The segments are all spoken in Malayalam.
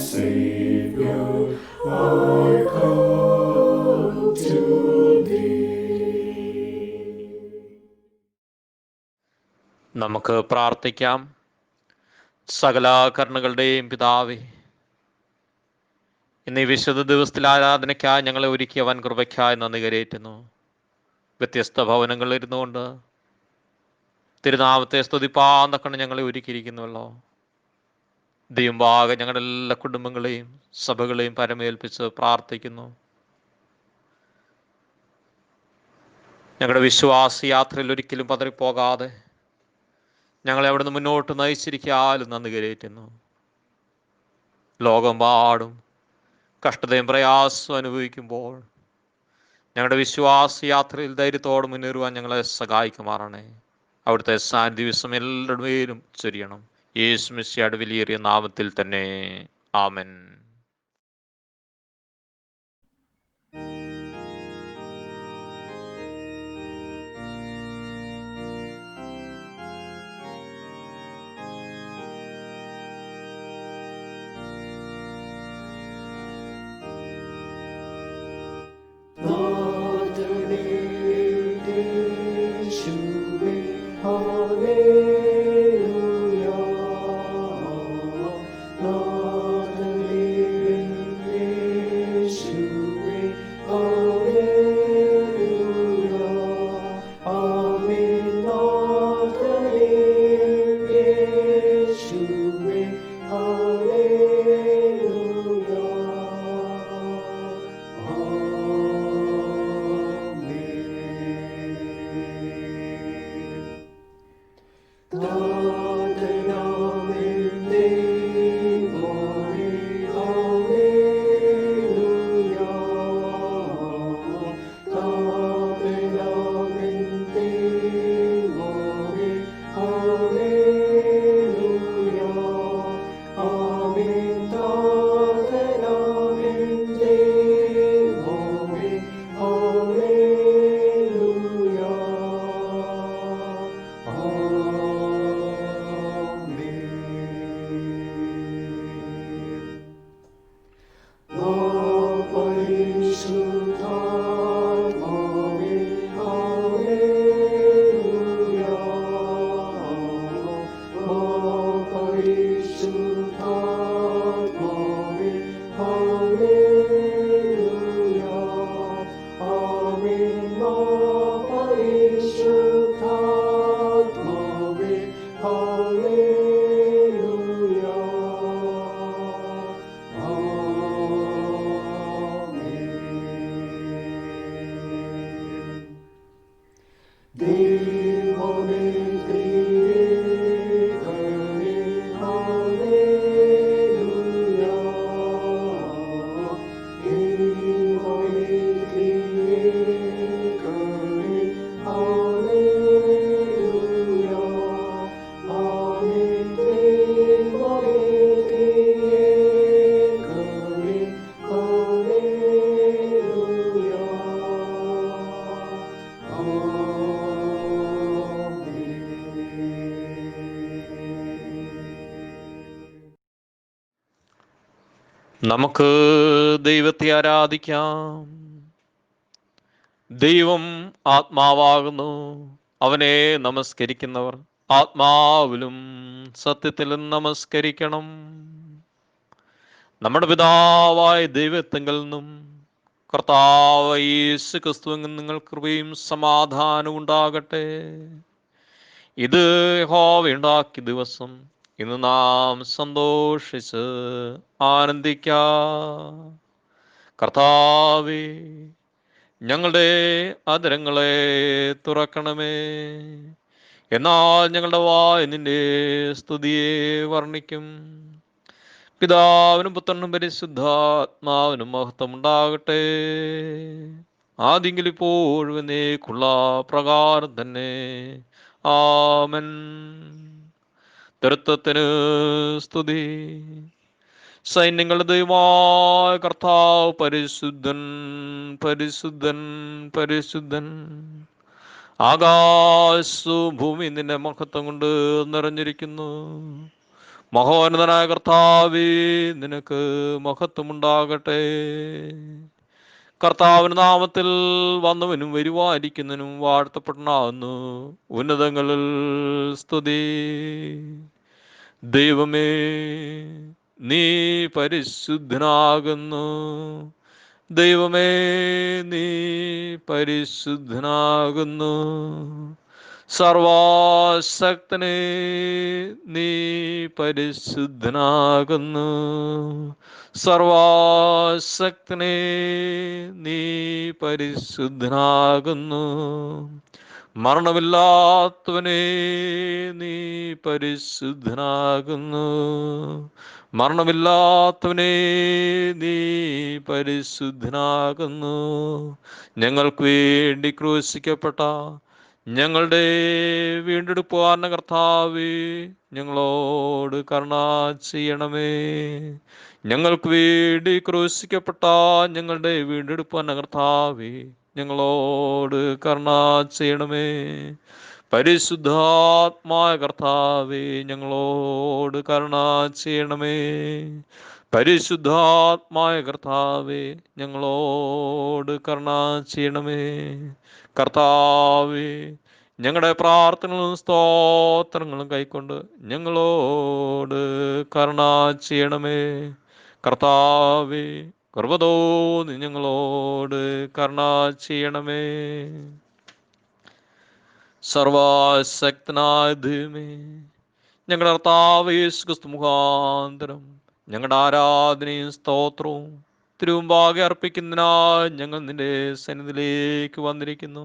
Savior, I come to thee. നമുക്ക് പ്രാർത്ഥിക്കാം. സകല കരുണകളുടെയും പിതാവേ, ഇന്ന് ഈ വിശുദ്ധ ദിവസത്തിൽ ആരാധനയ്ക്കായി ഞങ്ങളെ ഒരുക്കിയ വൻ കൃപയ്ക്കായി നന്ദി കരേറ്റുന്നു. വ്യത്യസ്ത ഭവനങ്ങളിൽ ഇരുന്നുകൊണ്ട് തിരുനാമത്തെ സ്തുതിപ്പാന്നൊക്കെ ഞങ്ങളെ ഒരുക്കിയിരിക്കുന്നുവല്ലോ. ദൈവമാകെ ഞങ്ങളുടെ എല്ലാ കുടുംബങ്ങളെയും സഭകളെയും പരമേൽപ്പിച്ച് പ്രാർത്ഥിക്കുന്നു. ഞങ്ങളുടെ വിശ്വാസ യാത്രയിൽ ഒരിക്കലും പതറിപ്പോകാതെ ഞങ്ങളെ അവിടുന്ന് മുന്നോട്ട് നയിച്ചിരിക്കാലും നന്ദി കരേറ്റുന്നു. ലോകമെമ്പാടും കഷ്ടതയും പ്രയാസവും അനുഭവിക്കുമ്പോൾ ഞങ്ങളുടെ വിശ്വാസ യാത്രയിൽ ധൈര്യത്തോടെ മുന്നേറുവാൻ ഞങ്ങളെ സഹായിക്കുമാറാണേ. അവിടുത്തെ സാന്നിധ്യം എല്ലാവരുടെ മേലും ചൊരിയണം. യേശു മിശിഹായുടെ വിലയേറിയ നാമത്തിൽ തന്നെ, ആമേൻ. നമുക്ക് ദൈവത്തെ ആരാധിക്കാം. ദൈവം ആത്മാവാകുന്നു. അവനെ നമസ്കരിക്കുന്നവർ ആത്മാവിലും സത്യത്തിലും നമസ്കരിക്കണം. നമ്മുടെ പിതാവായ ദൈവത്തിങ്കൽ നിന്നും കർത്താവായ യേശു ക്രിസ്തുവിൽ നിങ്ങൾ കൃപയും സമാധാനവും ഉണ്ടാകട്ടെ. ഇത് യഹോവ ഉണ്ടാക്കിയ ദിവസം. ഇന്ന് നാം സന്തോഷിച്ച് ആനന്ദിക്കാം. കർത്താവേ, ഞങ്ങളുടെ അധരങ്ങളെ തുറക്കണമേ. എന്നാൽ ഞങ്ങളുടെ വായ് നിന്റെ സ്തുതിയെ വർണ്ണിക്കും. പിതാവിനും പുത്രനും പരിശുദ്ധാത്മാവിനും മഹത്വം ഉണ്ടാകട്ടെ. ആദിയിൽ ഇപ്പോഴും എന്നേക്കുള്ള പ്രകാരം തന്നെ, ആമേൻ. തൃത്വത്തിന് സ്തുതി. സൈന്യങ്ങളുടെ ദൈവമായ കർത്താവ് പരിശുദ്ധൻ, പരിശുദ്ധൻ, പരിശുദ്ധൻ. ആകാശവും ഭൂമി നിന്റെ മഹത്വം കൊണ്ട് നിറഞ്ഞിരിക്കുന്നു. മഹോന്നതനായ കർത്താവേ, നിനക്ക് മഹത്വമുണ്ടാകട്ടെ. കർത്താവിന്റെ നാമത്തിൽ വന്നവനും വരുവാനിരിക്കുന്നവനും വാഴ്ത്തപ്പെടണമാകുന്നു. ഉന്നതങ്ങളിൽ സ്തുതി. ദൈവമേ, നീ പരിശുദ്ധനാകുന്നു. ദൈവമേ, നീ പരിശുദ്ധനാകുന്നു. സർവശക്തനേ, നീ പരിശുദ്ധനാകുന്നു. സർവശക്തനേ, നീ പരിശുദ്ധനാകുന്നു. മരണമില്ലാത്തവനേ, നീ പരിശുദ്ധനാകുന്നു. മരണമില്ലാത്തവനേ, നീ പരിശുദ്ധനാകുന്നു. ഞങ്ങൾക്ക് വേണ്ടി ക്രൂശിക്കപ്പെട്ട ഞങ്ങളുടെ വീണ്ടെടുപ്പുകാരന കർത്താവേ, ഞങ്ങളോട് കരുണ ചെയ്യണമേ. ഞങ്ങൾക്ക് വേണ്ടി ക്രൂശിക്കപ്പെട്ട ഞങ്ങളുടെ വീണ്ടെടുപ്പുകാരന കർത്താവേ, ഞങ്ങളോട് കരുണ ചെയ്യണമേ. പരിശുദ്ധാത്മായ കർത്താവേ, ഞങ്ങളോട് കരുണ ചെയ്യണമേ. പരിശുദ്ധാത്മായ കർത്താവേ, ഞങ്ങളോട് കരുണ ചെയ്യണമേ. കർത്താവേ, ഞങ്ങളുടെ പ്രാർത്ഥനകളും സ്തോത്രങ്ങളും കൈക്കൊണ്ട് ഞങ്ങളോട് കരുണ ചെയ്യണമേ. കർത്താവേ, കൃപ തോന്നി ഞങ്ങളോട് കരുണ ചെയ്യണമേ. സർവശക്തനായ ദൈവമേ, ഞങ്ങളുടെ കർത്താവ് യേശു ക്രിസ്തു മുഖാന്തരം ഞങ്ങളുടെ ആരാധനയും സ്തോത്രവും തിരുമുമ്പാകെ അർപ്പിക്കുന്നതിനായി ഞങ്ങൾ നിന്റെ സന്നിധിയിലേക്ക് വന്നിരിക്കുന്നു.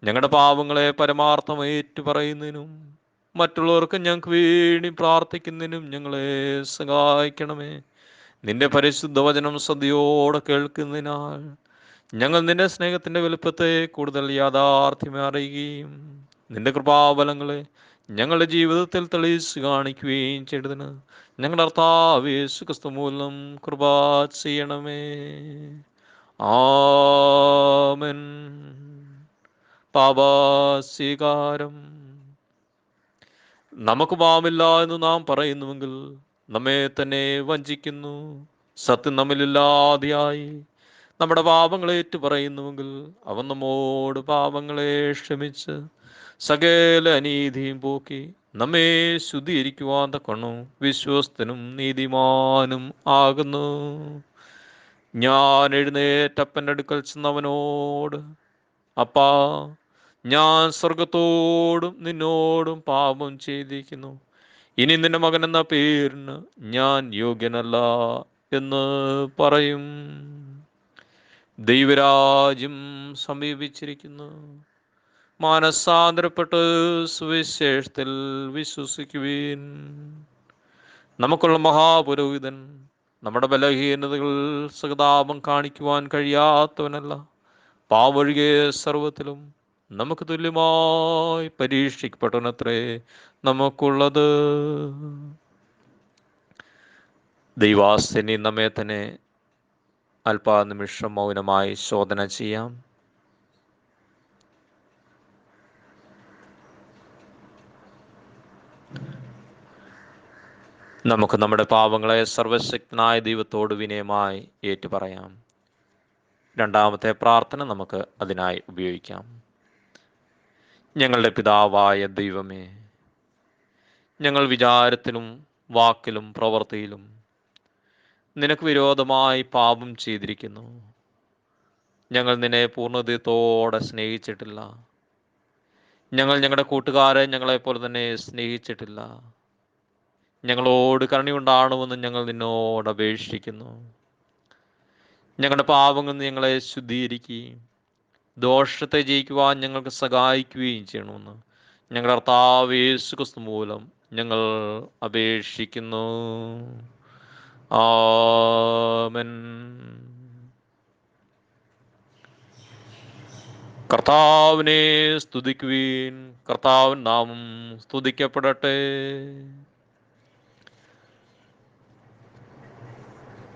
ഞങ്ങളുടെ പാപങ്ങളെ പരമാർത്ഥം ഏറ്റുപറയുന്നതിനും മറ്റുള്ളവർക്ക് ഞങ്ങൾക്ക് വേണ്ടി പ്രാർത്ഥിക്കുന്നതിനും ഞങ്ങളെ സഹായിക്കണമേ. നിന്റെ പരിശുദ്ധ വചനം ശ്രദ്ധയോടെ കേൾക്കുന്നതിനാൽ ഞങ്ങൾ നിന്റെ സ്നേഹത്തിന്റെ വലുപ്പത്തെ കൂടുതൽ യാഥാർത്ഥ്യമേ അറിയുകയും നിന്റെ കൃപാബലങ്ങളെ ഞങ്ങളുടെ ജീവിതത്തിൽ തെളിയിച്ച് കാണിക്കുകയും ചെയ്തതിന് ഞങ്ങളുടെ കർത്താവ് യേശു ക്രിസ്തു മൂലം കൃപ ചെയ്യണമേ. ആമേൻ. പാപസ്വീകാരം. നമുക്ക് പാപമില്ല എന്ന് നാം പറയുന്നുവെങ്കിൽ നമ്മെ തന്നെ വഞ്ചിക്കുന്നു. സത്യം നമ്മളില്ലാതെയായി. നമ്മുടെ പാപങ്ങളെ ഏറ്റു പറയുന്നുവെങ്കിൽ അവൻ നമ്മോട് പാപങ്ങളെ ക്ഷമിച്ച് സകല അനീതിയും പോക്കി നമ്മെ ശുദ്ധീകരിക്കുവാൻ തക്കവണ്ണം വിശ്വസ്തനും നീതിമാനും ആകുന്നു. ഞാൻ എഴുന്നേറ്റപ്പൻ്റെ അടുക്കൽ ചെന്നവനോട്, അപ്പാ, ഞാൻ സ്വർഗത്തോടും നിന്നോടും പാപം ചെയ്തിരിക്കുന്നു. ഇനി നിന്റെ മകൻ എന്ന പേരിന് ഞാൻ യോഗ്യനല്ല എന്ന് പറയും. ദൈവരാജ്യം സമീപിച്ചിരിക്കുന്നു. മാനസാന്തരപ്പെട്ട് സുവിശേഷത്തിൽ വിശ്വസിക്കുവിൻ. നമുക്കുള്ള മഹാപുരോഹിതൻ നമ്മുടെ ബലഹീനതകൾ സഹതാപം കാണിക്കുവാൻ കഴിയാത്തവനല്ല. പാവൊഴികെ സർവത്തിലും നമുക്ക് തുല്യമായി പരീക്ഷിക്കപ്പെട്ടവനത്രേ നമുക്കുള്ളത്. ദൈവാസ്യനി നമ്മെ തന്നെ അല്പനിമിഷം മൗനമായി ശോധന ചെയ്യാം. നമുക്ക് നമ്മുടെ പാപങ്ങളെ സർവശക്തനായ ദൈവത്തോട് വിനയമായി ഏറ്റുപറയാം. രണ്ടാമത്തെ പ്രാർത്ഥന നമുക്ക് അതിനായി ഉപയോഗിക്കാം. ഞങ്ങളുടെ പിതാവായ ദൈവമേ, ഞങ്ങൾ വിചാരത്തിലും വാക്കിലും പ്രവൃത്തിയിലും നിനക്ക് വിരോധമായി പാപം ചെയ്തിരിക്കുന്നു. ഞങ്ങൾ നിന്നെ പൂർണ്ണതയോടെ സ്നേഹിച്ചിട്ടില്ല. ഞങ്ങൾ ഞങ്ങളുടെ കൂട്ടുകാരെ ഞങ്ങളെപ്പോലെ തന്നെ സ്നേഹിച്ചിട്ടില്ല. ഞങ്ങളോട് കരുണയുണ്ടാകണമെന്ന് ഞങ്ങൾ നിന്നോട് അപേക്ഷിക്കുന്നു. ഞങ്ങളുടെ പാപങ്ങളിൽ നിന്ന് ഞങ്ങളെ ശുദ്ധീകരിക്കുകയും ദോഷത്തെ ജയിക്കുവാൻ ഞങ്ങൾക്ക് സഹായിക്കുകയും ചെയ്യണമെന്ന് ഞങ്ങളുടെ കർത്താവ് യേശു ക്രിസ്തു മൂലം ഞങ്ങൾ അപേക്ഷിക്കുന്നു. ആമേൻ. കർത്താവിനെ സ്തുതിക്കുവിൻ. കർത്താവിൻ നാമം സ്തുതിക്കപ്പെടട്ടെ.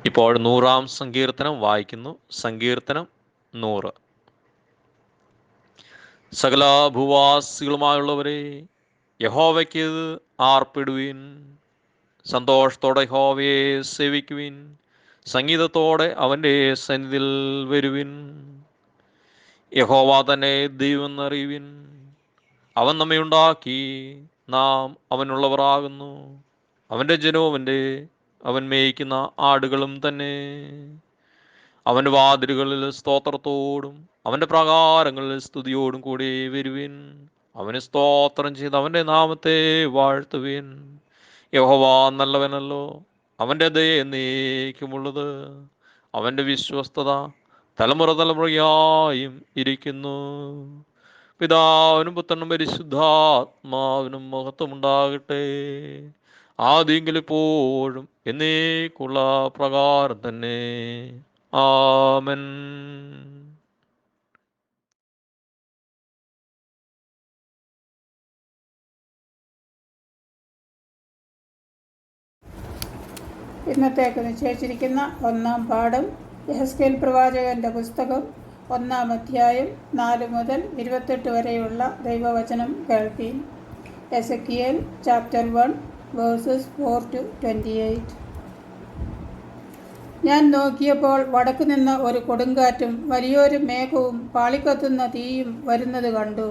ഇപ്പോൾ 100-ാം സങ്കീർത്തനം വായിക്കുന്നു. സങ്കീർത്തനം 100. സകല ഭൂവാസികളുമായുള്ളവരെ, യഹോവയ്ക്ക് ആർപ്പിടുവിൻ. സന്തോഷത്തോടെ യഹോവയെ സേവിക്കുവിൻ, സംഗീതത്തോടെ അവൻ്റെ സന്നിധിയിൽ വരുവിൻ. യഹോവ തന്നെ ദൈവം എന്നറിയുവിൻ. അവൻ നമ്മെ ഉണ്ടാക്കി, നാം അവനുള്ളവർ ആകുന്നു. അവൻ്റെ ജനവും അവൻ മേയിക്കുന്ന ആടുകളും തന്നെ. അവൻ്റെ വാതിലുകളിൽ സ്തോത്രത്തോടും അവൻ്റെ പ്രാകാരങ്ങളിൽ സ്തുതിയോടും കൂടി വരുവിൻ. അവന് സ്തോത്രം ചെയ്ത് അവൻ്റെ നാമത്തെ വാഴ്ത്തുവിൻ. യഹോവ നല്ലവനല്ലോ, അവൻ്റെ ദയ എന്നേക്കുമുള്ളത്. അവൻ്റെ വിശ്വസ്തത തലമുറ തലമുറയായും ഇരിക്കുന്നു. പിതാവിനും പുത്രനും പരിശുദ്ധാത്മാവിനും മഹത്വമുണ്ടാകട്ടെ, ആദ്യമെങ്കിലും എപ്പോഴും എന്നേക്കുള്ള പ്രകാരം തന്നെ. ആമൻ. ഇന്നത്തേക്ക് നിശ്ചയിച്ചിരിക്കുന്ന ഒന്നാം പാഠം യെഹെസ്കേൽ പ്രവാചകന്റെ പുസ്തകം 1-ാം അധ്യായം 4 മുതൽ 28 വരെയുള്ള ദൈവവചനം കേൾപ്പീൻ. Ezekiel chapter 1 versus 4-28. ഞാൻ നോക്കിയപ്പോൾ വടക്കു നിന്ന് ഒരു കൊടുങ്കാറ്റും വലിയൊരു മേഘവും പാളിക്കത്തുന്ന തീയും വരുന്നത് കണ്ടു.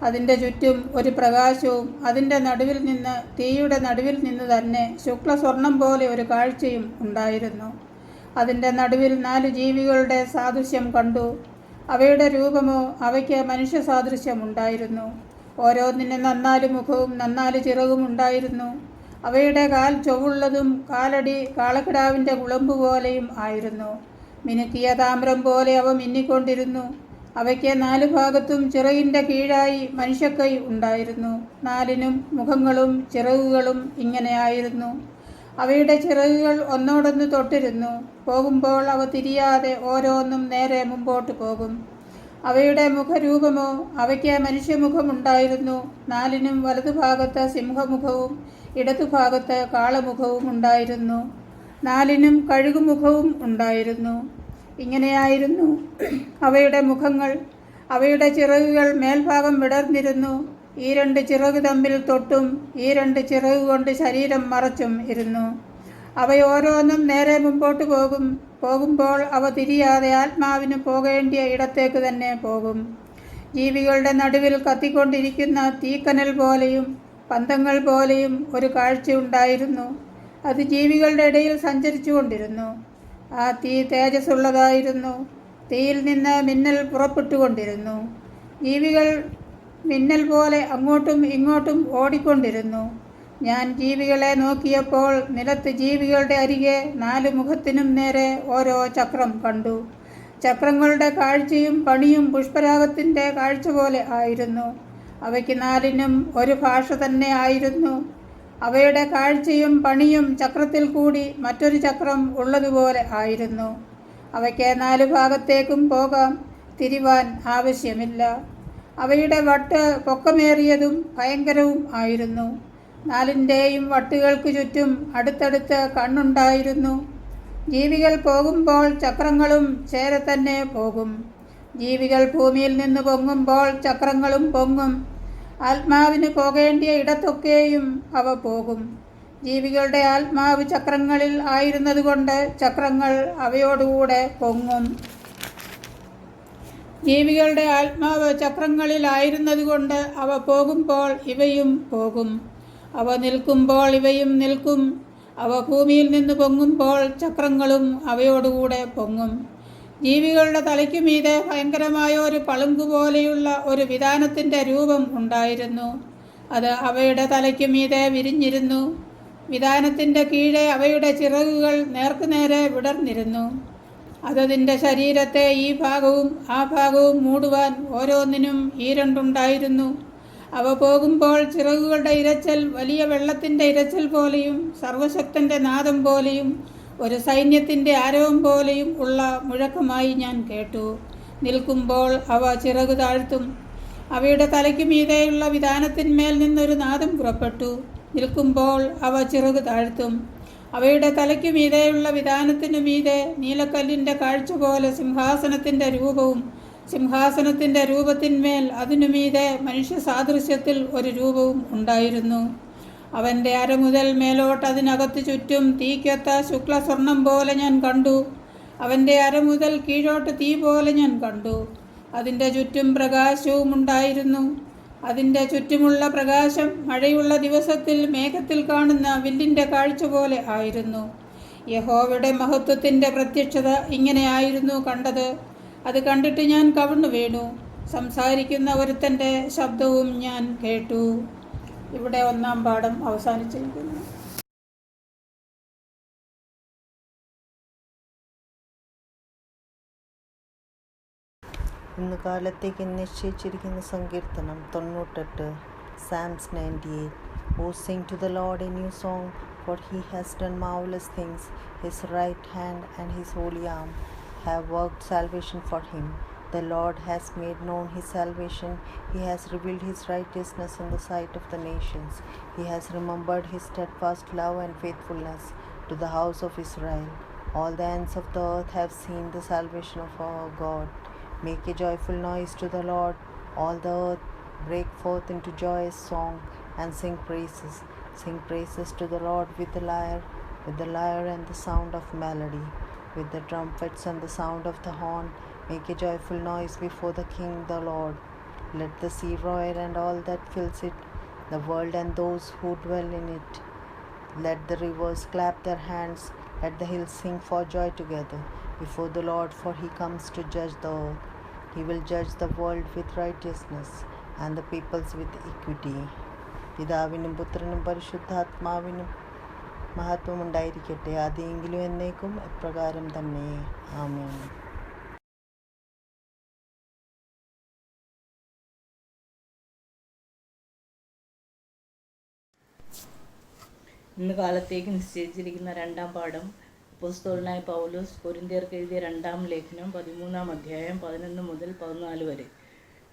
അതിൻ്റെ ചുറ്റും ഒരു പ്രകാശവും അതിൻ്റെ നടുവിൽ നിന്ന്, തീയുടെ നടുവിൽ നിന്ന് തന്നെ ശുക്ലസ്വർണം പോലെ ഒരു കാഴ്ചയും ഉണ്ടായിരുന്നു. അതിൻ്റെ നടുവിൽ 4 ജീവികളുടെ സാദൃശ്യം കണ്ടു. അവയുടെ രൂപമോ അവയ്ക്ക് മനുഷ്യ സാദൃശ്യം ഉണ്ടായിരുന്നു. ഓരോന്നിന് 4 മുഖവും 4 ചിറകും ഉണ്ടായിരുന്നു. അവയുടെ കാൽ ചൊവ്വുള്ളതും കാലടി കാളക്കിടാവിൻ്റെ കുളമ്പ് പോലെയും ആയിരുന്നു. മിനുക്കിയ താമ്രം പോലെ അവ മിന്നിക്കൊണ്ടിരുന്നു. അവയ്ക്ക് 4 ഭാഗത്തും ചിറകിൻ്റെ കീഴായി മനുഷ്യക്കൈ ഉണ്ടായിരുന്നു. 4നും മുഖങ്ങളും ചിറകുകളും ഇങ്ങനെയായിരുന്നു. അവയുടെ ചിറകുകൾ ഒന്നോടൊന്ന് തൊട്ടിരുന്നു. പോകുമ്പോൾ അവ തിരിയാതെ ഓരോന്നും നേരെ മുമ്പോട്ട് പോകും. അവയുടെ മുഖരൂപമോ അവയ്ക്ക് മനുഷ്യമുഖമുണ്ടായിരുന്നു. 4നും വലതുഭാഗത്ത് സിംഹമുഖവും ഇടതുഭാഗത്ത് കാളമുഖവും ഉണ്ടായിരുന്നു. 4നും കഴുകുമുഖവും ഉണ്ടായിരുന്നു. ഇങ്ങനെയായിരുന്നു അവയുടെ മുഖങ്ങൾ. അവയുടെ ചിറകുകൾ മേൽഭാഗം വിടർന്നിരുന്നു. ഈ 2 ചിറക് തമ്മിൽ തൊട്ടും ഈ 2 ചിറക് കൊണ്ട് ശരീരം മറച്ചും ഇരുന്നു. അവയോരോന്നും നേരെ മുമ്പോട്ട് പോകുമ്പോൾ അവ തിരിയാതെ ആത്മാവിന് പോകേണ്ടിയ ഇടത്തേക്ക് തന്നെ പോകും. ജീവികളുടെ നടുവിൽ കത്തിക്കൊണ്ടിരിക്കുന്ന തീക്കനൽ പോലെയും പന്തങ്ങൾ പോലെയും ഒരു കാഴ്ചയുണ്ടായിരുന്നു. അത് ജീവികളുടെ ഇടയിൽ സഞ്ചരിച്ചു കൊണ്ടിരുന്നു. ആ തീ തേജസ്സുള്ളതായിരുന്നു. തീയിൽ നിന്ന് മിന്നൽ പുറപ്പെട്ടുകൊണ്ടിരുന്നു. ജീവികൾ മിന്നൽ പോലെ അങ്ങോട്ടും ഇങ്ങോട്ടും ഓടിക്കൊണ്ടിരുന്നു. ഞാൻ ജീവികളെ നോക്കിയപ്പോൾ നിലത്ത് ജീവികളുടെ അരികെ 4 മുഖത്തിനും നേരെ ഓരോ ചക്രം കണ്ടു. ചക്രങ്ങളുടെ കാഴ്ചയും പണിയും പുഷ്പരാഗത്തിൻ്റെ കാഴ്ച പോലെ ആയിരുന്നു. അവയ്ക്ക് 4നും ഒരു ഭാഷ തന്നെ ആയിരുന്നു. അവയുടെ കാഴ്ചയും പണിയും ചക്രത്തിൽ കൂടി മറ്റൊരു ചക്രം ഉള്ളതുപോലെ ആയിരുന്നു. അവയ്ക്ക് 4 ഭാഗത്തേക്കും പോകാം, തിരിവാൻ ആവശ്യമില്ല. അവയുടെ വട്ട് പൊക്കമേറിയതും ഭയങ്കരവും ആയിരുന്നു. 4ൻ്റെയും വട്ടുകൾക്ക് ചുറ്റും അടുത്തടുത്ത് കണ്ണുണ്ടായിരുന്നു. ജീവികൾ പോകുമ്പോൾ ചക്രങ്ങളും ചേരെ തന്നെ പോകും. ജീവികൾ ഭൂമിയിൽ നിന്ന് പൊങ്ങുമ്പോൾ ചക്രങ്ങളും പൊങ്ങും. ആത്മാവിന് പോകേണ്ടിയ ഇടത്തൊക്കെയും അവ പോകും. ജീവികളുടെ ആത്മാവ് ചക്രങ്ങളിൽ ആയിരുന്നതുകൊണ്ട് ചക്രങ്ങൾ അവയോടുകൂടെ പൊങ്ങും. ജീവികളുടെ ആത്മാവ് ചക്രങ്ങളിലായിരുന്നതുകൊണ്ട് അവ പോകുമ്പോൾ ഇവയും പോകും. അവ നിൽക്കുമ്പോൾ ഇവയും നിൽക്കും. അവ ഭൂമിയിൽ നിന്ന് പൊങ്ങുമ്പോൾ ചക്രങ്ങളും അവയോടുകൂടെ പൊങ്ങും. ജീവികളുടെ തലയ്ക്കു മീതെ ഭയങ്കരമായ ഒരു പളുങ്കു പോലെയുള്ള ഒരു വിതാനത്തിൻ്റെ രൂപം ഉണ്ടായിരുന്നു. അത് അവയുടെ തലയ്ക്കു മീതെ വിരിഞ്ഞിരുന്നു. വിതാനത്തിൻ്റെ കീഴെ അവയുടെ ചിറകുകൾ നേർക്കുനേരെ വിടർന്നിരുന്നു. അതതിൻ്റെ ശരീരത്തെ ഈ ഭാഗവും ആ ഭാഗവും മൂടുവാൻ ഓരോന്നിനും ഈരണ്ടുണ്ടായിരുന്നു. അവ പോകുമ്പോൾ ചിറകുകളുടെ ഇരച്ചൽ വലിയ വെള്ളത്തിൻ്റെ ഇരച്ചൽ പോലെയും സർവശക്തൻ്റെ നാദം പോലെയും ഒരു സൈന്യത്തിൻ്റെ ആരവം പോലെയും ഉള്ള മുഴക്കമായി ഞാൻ കേട്ടു. നിൽക്കുമ്പോൾ അവ ചിറകു താഴ്ത്തും. അവയുടെ തലയ്ക്കു മീതെയുള്ള വിതാനത്തിന്മേൽ നിന്നൊരു നാദം പുറപ്പെട്ടു. നിൽക്കുമ്പോൾ അവ ചിറകു താഴ്ത്തും. അവയുടെ തലയ്ക്കു മീതെയുള്ള വിതാനത്തിനു മീതെ നീലക്കല്ലിൻ്റെ കാഴ്ച പോലെ സിംഹാസനത്തിൻ്റെ രൂപവും സിംഹാസനത്തിൻ്റെ രൂപത്തിന്മേൽ അതിനു മീതെ മനുഷ്യ സാദൃശ്യത്തിൽ ഒരു രൂപവും ഉണ്ടായിരുന്നു. അവൻ്റെ അരമുതൽ മേലോട്ട് അതിനകത്ത് ചുറ്റും തീക്കൊത്ത ശുക്ലസ്വർണം പോലെ ഞാൻ കണ്ടു. അവൻ്റെ അരമുതൽ കീഴോട്ട് തീ പോലെ ഞാൻ കണ്ടു. അതിൻ്റെ ചുറ്റും പ്രകാശവും ഉണ്ടായിരുന്നു. അതിൻ്റെ ചുറ്റുമുള്ള പ്രകാശം മഴയുള്ള ദിവസത്തിൽ മേഘത്തിൽ കാണുന്ന വില്ലിൻ്റെ കാഴ്ച പോലെ ആയിരുന്നു. യഹോവയുടെ മഹത്വത്തിൻ്റെ പ്രത്യക്ഷത ഇങ്ങനെയായിരുന്നു കണ്ടത്. അത് കണ്ടിട്ട് ഞാൻ കവിണ്ണു വീണു. സംസാരിക്കുന്ന ഒരുത്തൻ്റെ ശബ്ദവും ഞാൻ കേട്ടു. ഇവിടെ 1-ാം പാഠം അവസാനിച്ചിരിക്കുന്നു. ഇന്ന് കാലത്തേക്ക് നിശ്ചയിച്ചിരിക്കുന്ന സങ്കീർത്തനം 98. Psalms 98. Oh, sing to the Lord a new song, for he has done marvelous things. His right hand and his holy arm have worked salvation for him. The Lord has made known his salvation. He has revealed his righteousness in the sight of the nations. He has remembered his steadfast love and faithfulness to the house of Israel. All the ends of the earth have seen the salvation of our God. Make a joyful noise to the Lord, all the earth. Break forth into joyous song and sing praises. Sing praises to the Lord with the lyre and the sound of melody, with the trumpets and the sound of the horn. Make a joyful noise before the King, the Lord. Let the sea roar and all that fills it, the world and those who dwell in it. Let the rivers clap their hands, let the hills sing for joy together before the Lord, for he comes to judge the earth. He will judge the world with righteousness and the peoples with equity. പിതാവിനും പുത്രനും പരിശുദ്ധാത്മാവിനും മഹത്വമുണ്ടായിരിക്കട്ടെ, ആദിയെങ്കിലും എന്നേക്കും എപ്രകാരം തന്നെ. ആമേൻ. ഇന്ന് കാലത്തേക്ക് നിശ്ചയിച്ചിരിക്കുന്ന 2-ാം പാഠം അപ്പോസ്തലനായ പൗലോസ് കൊരിന്ത്യർക്ക് എഴുതിയ 2-ാം ലേഖനം 13-ാം അധ്യായം 11 മുതൽ 14 വരെ.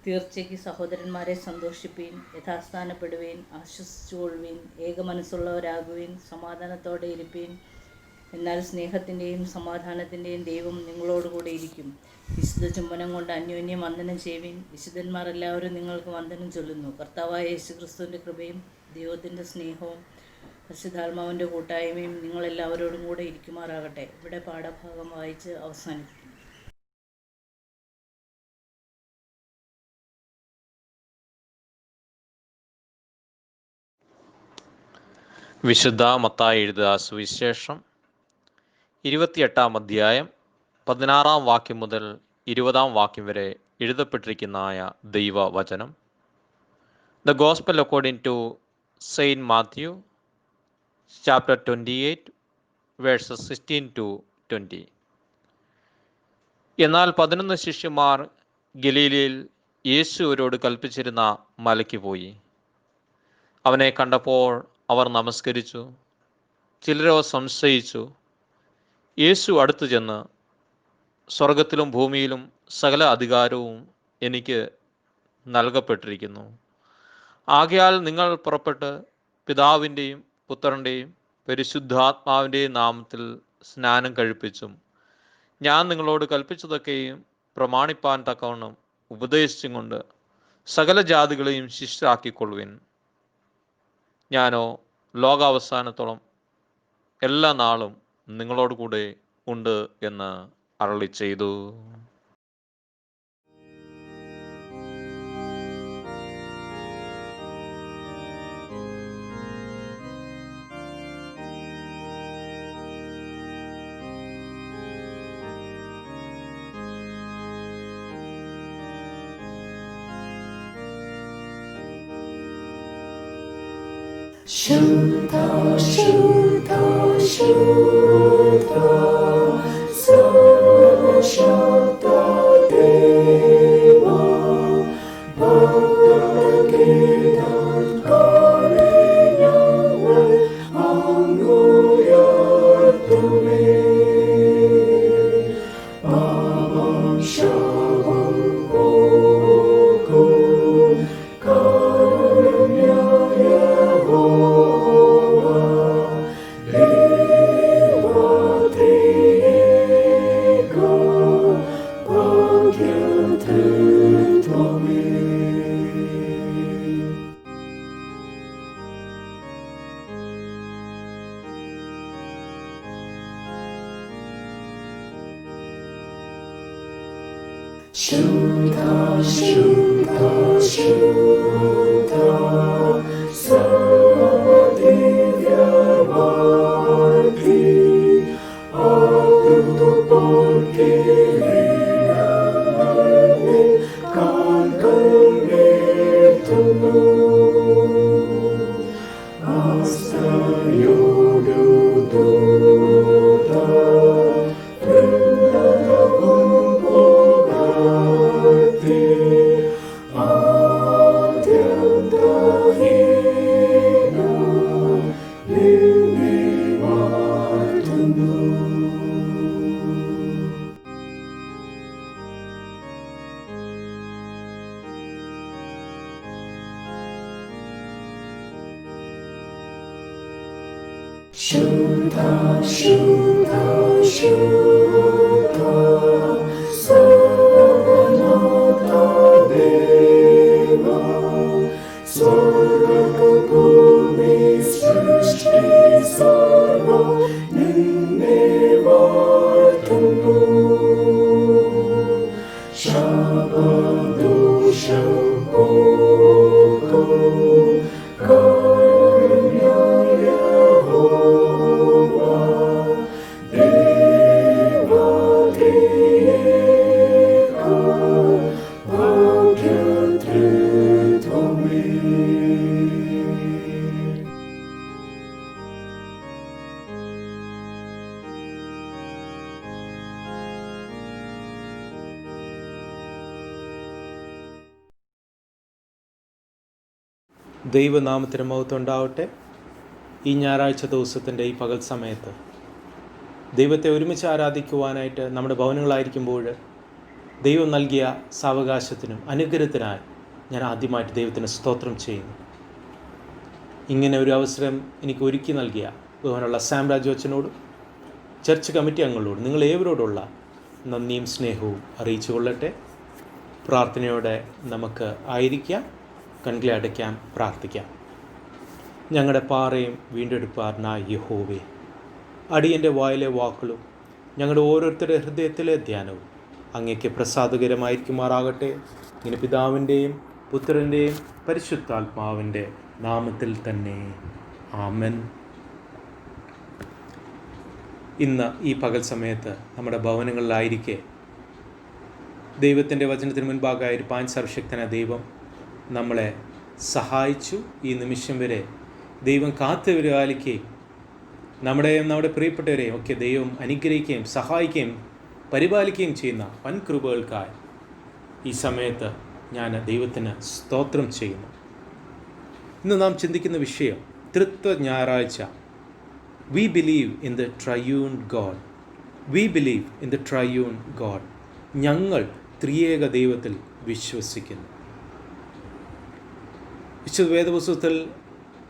തീർച്ചയ്ക്ക് സഹോദരന്മാരെ സന്തോഷിപ്പീൻ, യഥാസ്ഥാനപ്പെടുവീൻ, ആശ്വസിച്ചുകൊള്ളുവീൻ, ഏകമനസ്സുള്ളവരാകുവീൻ, സമാധാനത്തോടെ ഇരിപ്പീൻ. എന്നാൽ സ്നേഹത്തിൻ്റെയും സമാധാനത്തിൻ്റെയും ദൈവം നിങ്ങളോടുകൂടെ ഇരിക്കും. വിശുദ്ധ ചുംബനം കൊണ്ട് അന്യോന്യം വന്ദനം ചെയ്യുവീൻ. വിശുദ്ധന്മാർ എല്ലാവരും നിങ്ങൾക്ക് വന്ദനം ചൊല്ലുന്നു. കർത്താവായ യേശുക്രിസ്തുവിൻ്റെ കൃപയും ദൈവത്തിൻ്റെ സ്നേഹവും പരിശുദ്ധാത്മാവിൻ്റെ കൂട്ടായ്മയും നിങ്ങളെല്ലാവരോടും കൂടെ ഇരിക്കുമാറാകട്ടെ. ഇവിടെ പാഠഭാഗം വായിച്ച് അവസാനിപ്പിക്കും. വിശുദ്ധ മത്തായി എഴുതിയ സുവിശേഷം 28-ാം അധ്യായം 16-ാം വാക്യം മുതൽ 20-ാം വാക്യം വരെ എഴുതപ്പെട്ടിരിക്കുന്നതായ ദൈവവചനം. The gospel according to saint Matthew chapter 28 verses 16 to 20. എന്നാൽ 11 ശിഷ്യന്മാർ ഗലീലയിൽ യേശു അവരോട് കൽപ്പിച്ചിരുന്ന മലയ്ക്ക് പോയി. അവനെ കണ്ടപ്പോൾ അവർ നമസ്കരിച്ചു. ചിലരോ സംശയിച്ചു. യേശു അടുത്തു ചെന്ന്, സ്വർഗത്തിലും ഭൂമിയിലും സകല അധികാരവും എനിക്ക് നൽകപ്പെട്ടിരിക്കുന്നു. ആകയാൽ നിങ്ങൾ പുറപ്പെട്ട് പിതാവിൻ്റെയും പുത്രൻ്റെയും പരിശുദ്ധാത്മാവിൻ്റെയും നാമത്തിൽ സ്നാനം കഴിപ്പിച്ചും ഞാൻ നിങ്ങളോട് കൽപ്പിച്ചതൊക്കെയും പ്രമാണിപ്പാൻ തക്കവണ്ണം ഉപദേശിച്ചും കൊണ്ട് സകല ജാതികളെയും ശിഷ്യരാക്കിക്കൊള്ളുവിൻ. ഞാനോ ലോകാവസാനത്തോളം എല്ലാ നാളും നിങ്ങളോട് കൂടെ ഉണ്ട് എന്ന് അരുളി ചെയ്തു. Shuddha, Shuddha, Shuddha, Sarvashakta Deva, Bhakta-Gitan Kareyavan Anguyatume, Bhavam Shavam Bhokum Karunyaya Yehova, Shuddha, Shuddha, Shuddha, Sarvadivyarvarti, Adupol Kirinamane, Kankal Virthunu, Astayodu Duda, Vrindavum Bogati, Adyantahina, Nirnivartunu. Shuddha, Shuddha, Shuddha, Sarvanatha Deva, Swarga Bhumi Srishti Sarva Ninnivartanu, Shabadosham Okam Karnya Yehovah, Devadeka, Bhagyatritami. ദൈവനാമത്തിന് മഹത്വം ഉണ്ടാവട്ടെ. ഈ ഞായറാഴ്ച ദിവസത്തിൻ്റെ ഈ പകൽ സമയത്ത് ദൈവത്തെ ഒരുമിച്ച് ആരാധിക്കുവാനായിട്ട് നമ്മുടെ ഭവനങ്ങളായിരിക്കുമ്പോൾ ദൈവം നൽകിയ സാവകാശത്തിനും അനുഗ്രഹത്തിനായി ഞാൻ ആദ്യമായിട്ട് ദൈവത്തിന് സ്തോത്രം ചെയ്യുന്നു. ഇങ്ങനെ ഒരു അവസരം എനിക്ക് ഒരുക്കി നൽകിയ ബഹുമാനമുള്ള സാം രാജു അച്ഛനോടും ചർച്ച് കമ്മിറ്റി അംഗങ്ങളോടും നിങ്ങൾ ഏവരോടുള്ള നന്ദിയും സ്നേഹവും അറിയിച്ചു കൊള്ളട്ടെ. പ്രാർത്ഥനയോടെ നമുക്ക് ആയിരിക്കാം, കൺകളെ അടയ്ക്കാം, പ്രാർത്ഥിക്കാം. ഞങ്ങളുടെ പാറയും വീണ്ടെടുപ്പാരനായ യഹോവേ, അടിയൻ്റെ വായിലെ വാക്കുകളും ഞങ്ങളുടെ ഓരോരുത്തരുടെ ഹൃദയത്തിലെ ധ്യാനവും അങ്ങേക്ക് പ്രസാദകരമായിരിക്കുമാറാകട്ടെ. ഇങ്ങനെ പിതാവിൻ്റെയും പുത്രൻ്റെയും പരിശുദ്ധാത്മാവിൻ്റെ നാമത്തിൽ തന്നെ ആമൻ. ഇന്ന് ഈ പകൽ സമയത്ത് നമ്മുടെ ഭവനങ്ങളിലായിരിക്കെ ദൈവത്തിൻ്റെ വചനത്തിന് മുൻപാകായിരിക്കാൻ സർവശക്തനായ ദൈവം നമ്മളെ സഹായിച്ചു. ഈ നിമിഷം വരെ ദൈവം കാത്തുപരിപാലിക്കുകയും നമ്മുടെ പ്രിയപ്പെട്ടവരെയും ഒക്കെ ദൈവം അനുഗ്രഹിക്കുകയും സഹായിക്കുകയും പരിപാലിക്കുകയും ചെയ്യുന്ന വൻകൃപകൾക്കായി ഈ സമയത്ത് ഞാൻ ദൈവത്തിന് സ്തോത്രം ചെയ്യുന്നു. ഇന്ന് നാം ചിന്തിക്കുന്ന വിഷയം തൃത്വ ഞായറാഴ്ച. We believe in the triune God. We believe in the triune God. ഞങ്ങൾ ത്രിയേക ദൈവത്തിൽ വിശ്വസിക്കുന്നു. വിശുദ്ധ വേദപുസ്തകത്തിൽ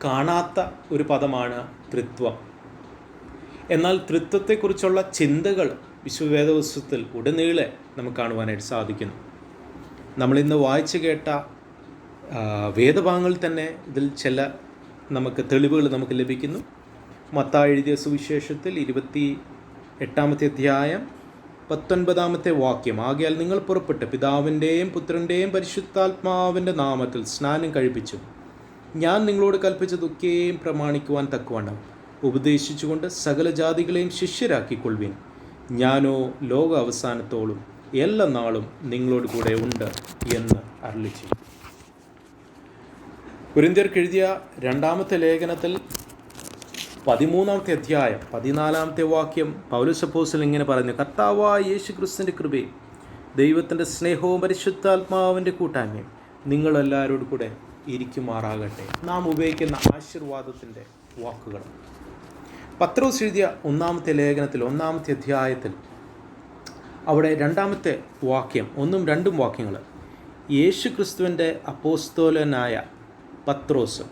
കാണാത്ത ഒരു പദമാണ് ത്രിത്വം. എന്നാൽ ത്രിത്വത്തെക്കുറിച്ചുള്ള ചിന്തകൾ വിശുദ്ധ വേദപുസ്തകത്തിൽ ഉടനീളെ നമുക്ക് കാണുവാനായിട്ട് സാധിക്കുന്നു. നമ്മളിന്ന് വായിച്ചു കേട്ട വേദഭാഗങ്ങളിൽ തന്നെ ഇതിൽ ചില നമുക്ക് തെളിവുകൾ നമുക്ക് ലഭിക്കുന്നു. മത്തായി എഴുതിയ സുവിശേഷത്തിൽ 28-ാമത്തെ അധ്യായം 19-ാമത്തെ വാക്യം, ആകയാൽ നിങ്ങൾ പുറപ്പെട്ട് പിതാവിൻ്റെയും പുത്രൻ്റെയും പരിശുദ്ധാത്മാവിൻ്റെ നാമത്തിൽ സ്നാനം കഴിപ്പിച്ചു ഞാൻ നിങ്ങളോട് കൽപ്പിച്ചതൊക്കെയും പ്രമാണിക്കുവാൻ തക്കവണ്ണം ഉപദേശിച്ചുകൊണ്ട് സകല ജാതികളെയും ശിഷ്യരാക്കിക്കൊള്ളുവിൻ. ഞാനോ ലോക അവസാനത്തോളം എല്ലാ നാളും നിങ്ങളോട് കൂടെ ഉണ്ട് എന്ന് അരുളിച്ചെയ്തു. കൊരിന്ത്യർക്ക് എഴുതിയ 2-ാമത്തെ ലേഖനത്തിൽ 13-ാമത്തെ അധ്യായം 14-ാമത്തെ വാക്യം പൗലോസ് അപ്പോസ്തലൻ ഇങ്ങനെ പറഞ്ഞു, കർത്താവായ യേശു ക്രിസ്തുവിൻ്റെ കൃപയും ദൈവത്തിൻ്റെ സ്നേഹവും പരിശുദ്ധാത്മാവിൻ്റെ കൂട്ടായ്മയും നിങ്ങളെല്ലാവരോടും കൂടെ ഇരിക്കുമാറാകട്ടെ. നാം ഉപയോഗിക്കുന്ന ആശീർവാദത്തിൻ്റെ വാക്കുകൾ പത്രോസ് എഴുതിയ 1-ാമത്തെ ലേഖനത്തിൽ 1-ാമത്തെ അധ്യായത്തിൽ അവിടെ 2-ാമത്തെ വാക്യം 1ഉം 2ഉം വാക്യങ്ങൾ, യേശു ക്രിസ്തുവിൻ്റെ അപ്പോസ്തലനായ പത്രോസ്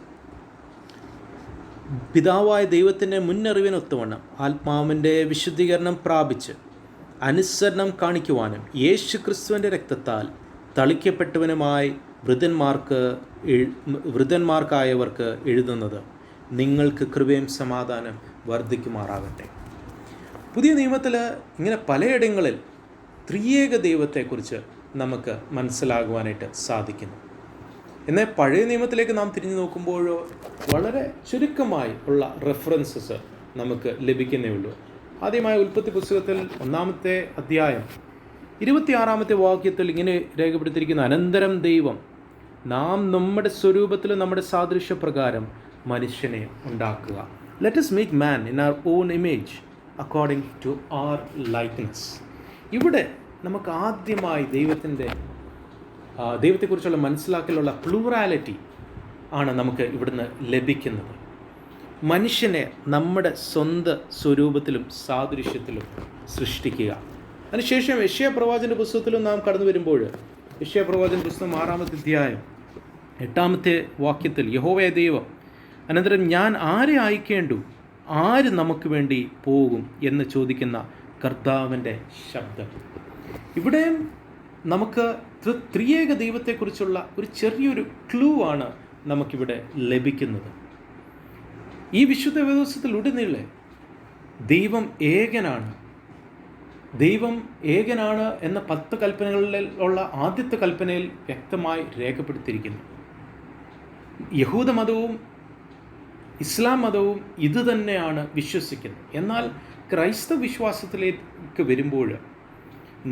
പിതാവായ ദൈവത്തിൻ്റെ മുന്നറിവിനൊത്തുവണ്ണം ആത്മാവിൻ്റെ വിശുദ്ധീകരണം പ്രാപിച്ച് അനുസരണം കാണിക്കുവാനും യേശു ക്രിസ്തുവിൻ്റെ രക്തത്താൽ തളിക്കപ്പെട്ടവനുമായി വൃതന്മാർക്കായവർക്ക് എഴുതുന്നത്, നിങ്ങൾക്ക് കൃപയും സമാധാനം വർദ്ധിക്കുമാറാകട്ടെ. പുതിയ നിയമത്തിൽ ഇങ്ങനെ പലയിടങ്ങളിൽ ത്രിയേക ദൈവത്തെക്കുറിച്ച് നമുക്ക് മനസ്സിലാകുവാനായിട്ട് സാധിക്കുന്നു. എന്നാൽ പഴയ നിയമത്തിലേക്ക് നാം തിരിഞ്ഞു നോക്കുമ്പോഴോ വളരെ ചുരുക്കമായി ഉള്ള റെഫറൻസസ് നമുക്ക് ലഭിക്കുന്നേ ഉള്ളൂ. ആദ്യമായി ഉൽപ്പത്തി പുസ്തകത്തിൽ 1-ാമത്തെ അധ്യായം 26-ാമത്തെ വാക്യത്തിൽ ഇങ്ങനെ രേഖപ്പെടുത്തിയിരിക്കുന്ന, അനന്തരം ദൈവം നാം നമ്മുടെ സ്വരൂപത്തിലും നമ്മുടെ സാദൃശ്യപ്രകാരം മനുഷ്യനെ ഉണ്ടാക്കുക. Let us make man in our own image according to our likeness. ഇവിടെ നമുക്ക് ആദ്യമായി ദൈവത്തെക്കുറിച്ചുള്ള മനസ്സിലാക്കലുള്ള പ്ലൂറാലിറ്റി ആണ് നമുക്ക് ഇവിടുന്ന് ലഭിക്കുന്നത്. മനുഷ്യനെ നമ്മുടെ സ്വന്തം സ്വരൂപത്തിലും സാദൃശ്യത്തിലും സൃഷ്ടിക്കുക. അതിനുശേഷം യെശയ്യാ പ്രവാചകൻ്റെ പുസ്തകത്തിലും നാം കടന്നു വരുമ്പോൾ യെശയ്യാ പ്രവാചകൻ്റെ പുസ്തകം 6-ാമത്തെ അധ്യായം 8-ാമത്തെ വാക്യത്തിൽ, യഹോവയായ ദൈവം അനന്തരം ഞാൻ ആരെ അയക്കേണ്ടു, ആര് നമുക്ക് വേണ്ടി പോകും എന്ന് ചോദിക്കുന്ന കർത്താവിൻ്റെ ശബ്ദം. ഇവിടെ നമുക്ക് ത്രിയേക ദൈവത്തെക്കുറിച്ചുള്ള ഒരു ചെറിയൊരു ക്ലൂ ആണ് നമുക്കിവിടെ ലഭിക്കുന്നത്. ഈ വിശുദ്ധ വേദപുസ്തകത്തിലുടനീളെ ദൈവം ഏകനാണ്, ദൈവം ഏകനാണ് എന്ന 10 കൽപ്പനകളിൽ ഉള്ള ആദ്യത്തെ കൽപ്പനയിൽ വ്യക്തമായി രേഖപ്പെടുത്തിയിരിക്കുന്നു. യഹൂദ മതവും ഇസ്ലാം മതവും ഇത് തന്നെയാണ് വിശ്വസിക്കുന്നത്. എന്നാൽ ക്രൈസ്തവ വിശ്വാസത്തിലേക്ക് വരുമ്പോൾ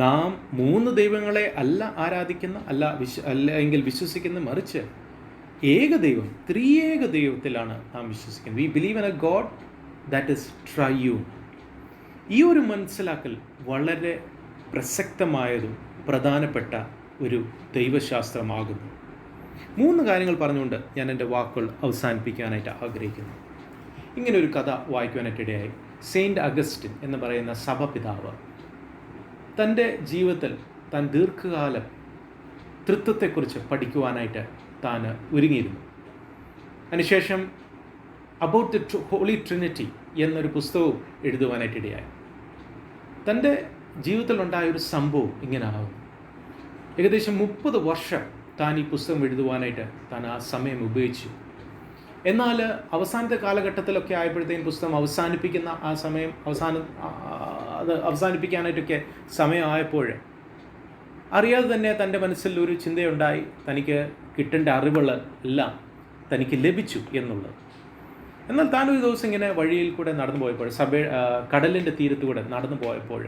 നാം 3 ദൈവങ്ങളെ അല്ല ആരാധിക്കുന്ന, അല്ലെങ്കിൽ വിശ്വസിക്കുന്ന, മറിച്ച് ഏകദൈവം, ത്രിയേക ദൈവത്തിലാണ് നാം വിശ്വസിക്കുന്നത്. We believe in A God that is triune. ഈ ഒരു മനസ്സിലാക്കൽ വളരെ പ്രസക്തമായതും പ്രധാനപ്പെട്ട ഒരു ദൈവശാസ്ത്രമാകുന്നു. 3 കാര്യങ്ങൾ പറഞ്ഞുകൊണ്ട് ഞാൻ എൻ്റെ വാക്കുകൾ അവസാനിപ്പിക്കാനായിട്ട് ആഗ്രഹിക്കുന്നു. ഇങ്ങനൊരു കഥ വായിക്കുവാനായിട്ടിടയായി. സെയിൻറ്റ് അഗസ്റ്റിൻ എന്ന് പറയുന്ന സഭപിതാവ് തൻ്റെ ജീവിതത്തിൽ താൻ ദീർഘകാലം തൃത്വത്തെക്കുറിച്ച് പഠിക്കുവാനായിട്ട് താൻ ഒരുങ്ങിയിരുന്നു. അതിനുശേഷം അബൌട്ട് ദ ഹോളി ട്രിനിറ്റി എന്നൊരു പുസ്തകവും എഴുതുവാനായിട്ടിടയായി. തൻ്റെ ജീവിതത്തിലുണ്ടായ ഒരു സംഭവം ഇങ്ങനെ ആകും. ഏകദേശം 30 വർഷം താൻ ഈ പുസ്തകം എഴുതുവാനായിട്ട് താൻ ആ സമയം ഉപയോഗിച്ചു. എന്നാൽ അവസാനത്തെ കാലഘട്ടത്തിലൊക്കെ ആയപ്പോഴത്തേക്കും പുസ്തകം അവസാനിപ്പിക്കുന്ന ആ സമയം അവസാനിപ്പിക്കാനായിട്ടൊക്കെ സമയമായപ്പോൾ അറിയാതെ തന്നെ തൻ്റെ മനസ്സിൽ ഒരു ചിന്തയുണ്ടായി, തനിക്ക് കിട്ടേണ്ട അറിവുകൾ എല്ലാം തനിക്ക് ലഭിച്ചു എന്നുള്ളത്. എന്നാൽ താൻ ഒരു ദിവസം ഇങ്ങനെ വഴിയിൽ കൂടെ നടന്നു പോയപ്പോൾ, കടലിൻ്റെ തീരത്തുകൂടെ നടന്നു പോയപ്പോൾ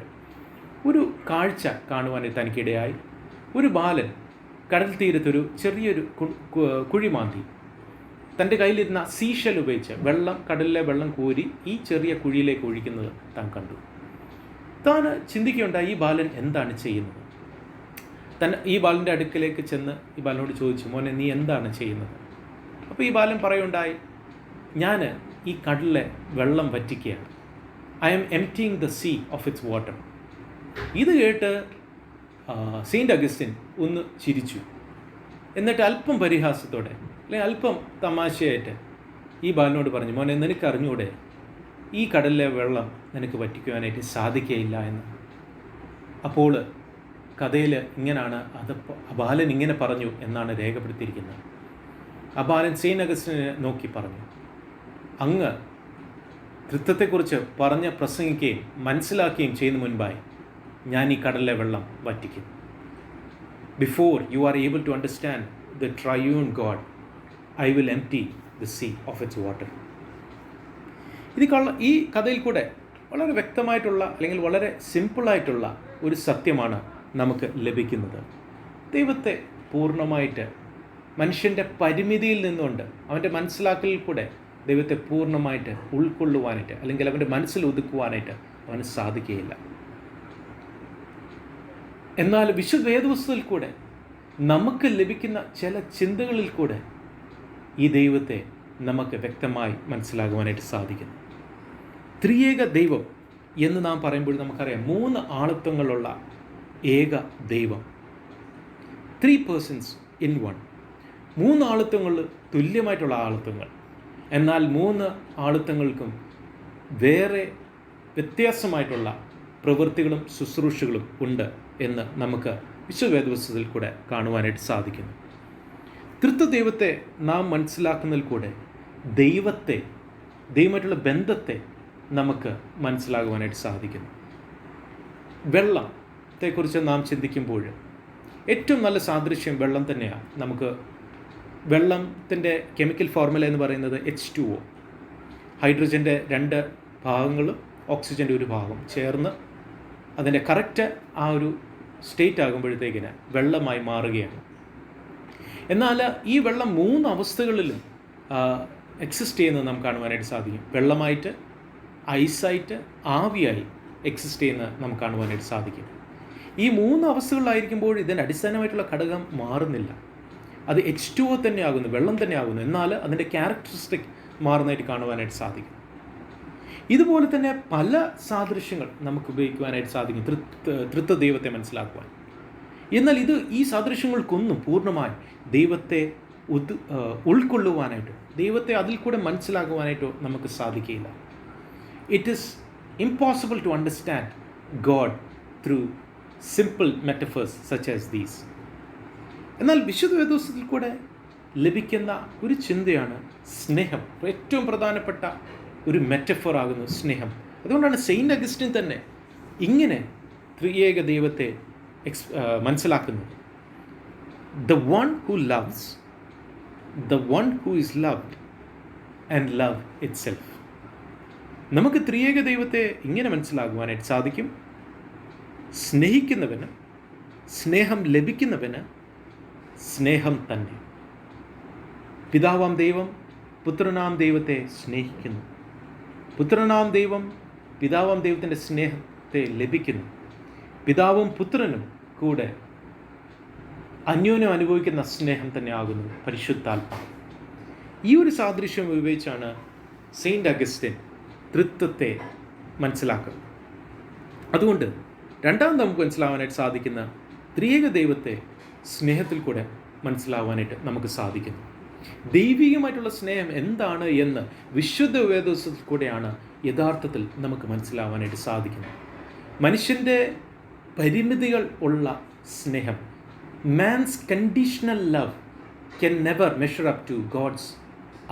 ഒരു കാഴ്ച കാണുവാനായി തനിക്കിടയായി. ഒരു ബാലൻ കടൽ തീരത്തൊരു ചെറിയൊരു കുഴി മാന്തി തൻ്റെ കയ്യിലിരുന്ന സീഷൽ ഉപയോഗിച്ച് കടലിലെ വെള്ളം കോരി ഈ ചെറിയ കുഴിയിലേക്ക് ഒഴിക്കുന്നത് താൻ കണ്ടു. താൻ ചിന്തിക്കുകയുണ്ടായി, ഈ ബാലൻ എന്താണ് ചെയ്യുന്നത്. ഈ ബാലൻ്റെ അടുക്കലേക്ക് ചെന്ന് ഈ ബാലനോട് ചോദിച്ചു, മോനെ നീ എന്താണ് ചെയ്യുന്നത്? അപ്പോൾ ഈ ബാലൻ പറയുണ്ടായി, ഞാൻ ഈ കടലിലെ വെള്ളം വറ്റിക്കുകയാണ്. I am emptying the sea of its water. ഇത് കേട്ട് സെയിൻറ്റ് അഗസ്റ്റിൻ ഒന്ന് ചിരിച്ചു. എന്നിട്ട് അല്പം പരിഹാസത്തോടെ അല്ലെങ്കിൽ അല്പം തമാശയായിട്ട് ഈ ബാലനോട് പറഞ്ഞു, മോനെ നിനക്ക് അറിഞ്ഞൂടെ ഈ കടലിലെ വെള്ളം നിനക്ക് വറ്റിക്കുവാനായിട്ട് സാധിക്കുകയില്ല എന്ന്. അപ്പോൾ കഥയിൽ ഇങ്ങനെയാണ് ബാലൻ ഇങ്ങനെ പറഞ്ഞു എന്നാണ് രേഖപ്പെടുത്തിയിരിക്കുന്നത്. ബാലൻ സെയിൻറ്റ് അഗസ്റ്റിനെ നോക്കി പറഞ്ഞു, അങ്ങ് തൃത്വത്തെക്കുറിച്ച് പ്രസംഗിക്കുകയും മനസ്സിലാക്കുകയും ചെയ്യുന്ന മുൻപായി ഞാൻ ഈ കടലിലെ വെള്ളം വറ്റിക്കും. Before you are able to understand the triune God, I will empty the sea of its water. ഈ കഥയിൽ കൂടെ വളരെ വ്യക്തമായിട്ടുള്ള അല്ലെങ്കിൽ വളരെ സിമ്പിളായിട്ടുള്ള ഒരു സത്യമാണ് നമുക്ക് ലഭിക്കുന്നത്. ദൈവത്തെ പൂർണ്ണമായിട്ട് മനുഷ്യൻ്റെ പരിമിതിയിൽ നിന്നുകൊണ്ട് അവൻ്റെ മനസ്സിലാക്കലിൽ കൂടെ ദൈവത്തെ പൂർണ്ണമായിട്ട് ഉൾക്കൊള്ളുവാനായിട്ട് അല്ലെങ്കിൽ അവൻ്റെ മനസ്സിൽ ഒതുക്കുവാനായിട്ട് അവന് സാധിക്കുകയില്ല. എന്നാൽ വിശുദ്ധ വേദപുസ്തകത്തിൽ കൂടെ നമുക്ക് ലഭിക്കുന്ന ചില ചിന്തകളിൽ കൂടെ ഈ ദൈവത്തെ നമുക്ക് വ്യക്തമായി മനസ്സിലാകുവാനായിട്ട് സാധിക്കുന്നു. ത്രിയേക ദൈവം എന്ന് നാം പറയുമ്പോൾ നമുക്കറിയാം 3 ആളത്വങ്ങളുള്ള ഏക ദൈവം, 3 persons in 1. 3 ആളത്വങ്ങൾ തുല്യമായിട്ടുള്ള ആളത്വങ്ങൾ. എന്നാൽ 3 ആളത്വങ്ങൾക്കും വേറെ വ്യത്യാസമായിട്ടുള്ള പ്രവൃത്തികളും ശുശ്രൂഷകളും ഉണ്ട് എന്ന് നമുക്ക് വിശുദ്ധ വേദപുസ്തകത്തിൽ കൂടെ കാണുവാനായിട്ട് സാധിക്കുന്നു. തൃത്വദൈവത്തെ നാം മനസ്സിലാക്കുന്നതിൽ കൂടെ ദൈവമായിട്ടുള്ള ബന്ധത്തെ നമുക്ക് മനസ്സിലാകുവാനായിട്ട് സാധിക്കുന്നു. വെള്ളത്തെക്കുറിച്ച് നാം ചിന്തിക്കുമ്പോൾ ഏറ്റവും നല്ല സാദൃശ്യം വെള്ളം തന്നെയാണ്. നമുക്ക് വെള്ളത്തിൻ്റെ കെമിക്കൽ ഫോർമുല എന്ന് പറയുന്നത് H2O, ഹൈഡ്രജൻ്റെ 2 ഭാഗങ്ങളും ഓക്സിജൻ്റെ 1 ഭാഗം ചേർന്ന് അതിൻ്റെ കറക്റ്റ് ആ ഒരു സ്റ്റേറ്റ് ആകുമ്പോഴത്തേക്കിന് വെള്ളമായി മാറുകയാണ്. എന്നാൽ ഈ വെള്ളം 3 അവസ്ഥകളിലും എക്സിസ്റ്റ് ചെയ്യുന്നത് നമുക്ക് കാണുവാനായിട്ട് സാധിക്കും. വെള്ളമായിട്ട്, ഐസായിട്ട്, ആവിയായി എക്സിസ്റ്റ് ചെയ്യുന്നത് നമുക്ക് കാണുവാനായിട്ട് സാധിക്കും. ഈ 3 അവസ്ഥകളിലായിരിക്കുമ്പോൾ ഇതിൻ്റെ അടിസ്ഥാനമായിട്ടുള്ള ഘടകം മാറുന്നില്ല. അത് H2O തന്നെ ആകുന്നു, വെള്ളം തന്നെ ആകുന്നു. എന്നാൽ അതിൻ്റെ ക്യാരക്ടറിസ്റ്റിക് മാറുന്നതായിട്ട് കാണുവാനായിട്ട് സാധിക്കും. ഇതുപോലെ തന്നെ പല സാദൃശ്യങ്ങൾ നമുക്ക് ഉപയോഗിക്കുവാനായിട്ട് സാധിക്കും തൃത്വ ദൈവത്തെ മനസ്സിലാക്കുവാൻ. എന്നാൽ ഈ സാദൃശ്യങ്ങൾക്കൊന്നും പൂർണ്ണമായി ദൈവത്തെ ഉൾക്കൊള്ളുവാനായിട്ടോ ദൈവത്തെ അതിൽ കൂടെ മനസ്സിലാക്കുവാനായിട്ടോ നമുക്ക് സാധിക്കില്ല. It is impossible to understand God through simple metaphors such as these. എന്നാൽ വിശുദ്ധ വേദോസ്തത്തിൽ കൂടെ ലഭിക്കുന്ന ഒരു ചിന്തയാണ് സ്നേഹം. ഏറ്റവും പ്രധാനപ്പെട്ട ഒരു മെറ്റഫർ ആകുന്നു സ്നേഹം. അതുകൊണ്ടാണ് സെയിൻറ്റ് അഗസ്റ്റിൻ തന്നെ ഇങ്ങനെ ത്രിയേക ദൈവത്തെ മനസ്സിലാക്കുന്നത്. The one who loves, the one who is loved, and love itself. നമുക്ക് ത്രിയേക ദൈവത്തെ ഇങ്ങനെ മനസ്സിലാക്കുവാനായിട്ട് സാധിക്കും. സ്നേഹിക്കുന്നവന്, സ്നേഹം ലഭിക്കുന്നവന് സ്നേഹം തന്നെ. പിതാവാം ദൈവം പുത്രനാം ദൈവത്തെ സ്നേഹിക്കുന്നു. പുത്രനാം ദൈവം പിതാവാം ദൈവത്തിൻ്റെ സ്നേഹത്തെ ലഭിക്കുന്നു. പിതാവും പുത്രനും കൂടെ അന്യോന്യം അനുഭവിക്കുന്ന സ്നേഹം തന്നെ ആകുന്നു പരിശുദ്ധാത്മാവ്. ഈ ഒരു സാദൃശ്യം ഉപയോഗിച്ചാണ് സെയിൻറ്റ് അഗസ്റ്റിൻ തൃത്വത്തെ മനസ്സിലാക്കുന്നത്. അതുകൊണ്ട് രണ്ടാമത് നമുക്ക് മനസ്സിലാവാനായിട്ട് സാധിക്കുന്ന ത്രിയേക ദൈവത്തെ സ്നേഹത്തിൽ കൂടെ മനസ്സിലാവാനായിട്ട് നമുക്ക് സാധിക്കുന്നു. ദൈവികമായിട്ടുള്ള സ്നേഹം എന്താണ് എന്ന് വിശുദ്ധ വേദോസ്തത്തിൽ കൂടെയാണ് യഥാർത്ഥത്തിൽ നമുക്ക് മനസ്സിലാവാനായിട്ട് സാധിക്കുന്നത്. മനുഷ്യൻ്റെ പരിമിതികൾ ഉള്ള സ്നേഹം, man's conditional love can never measure up to God's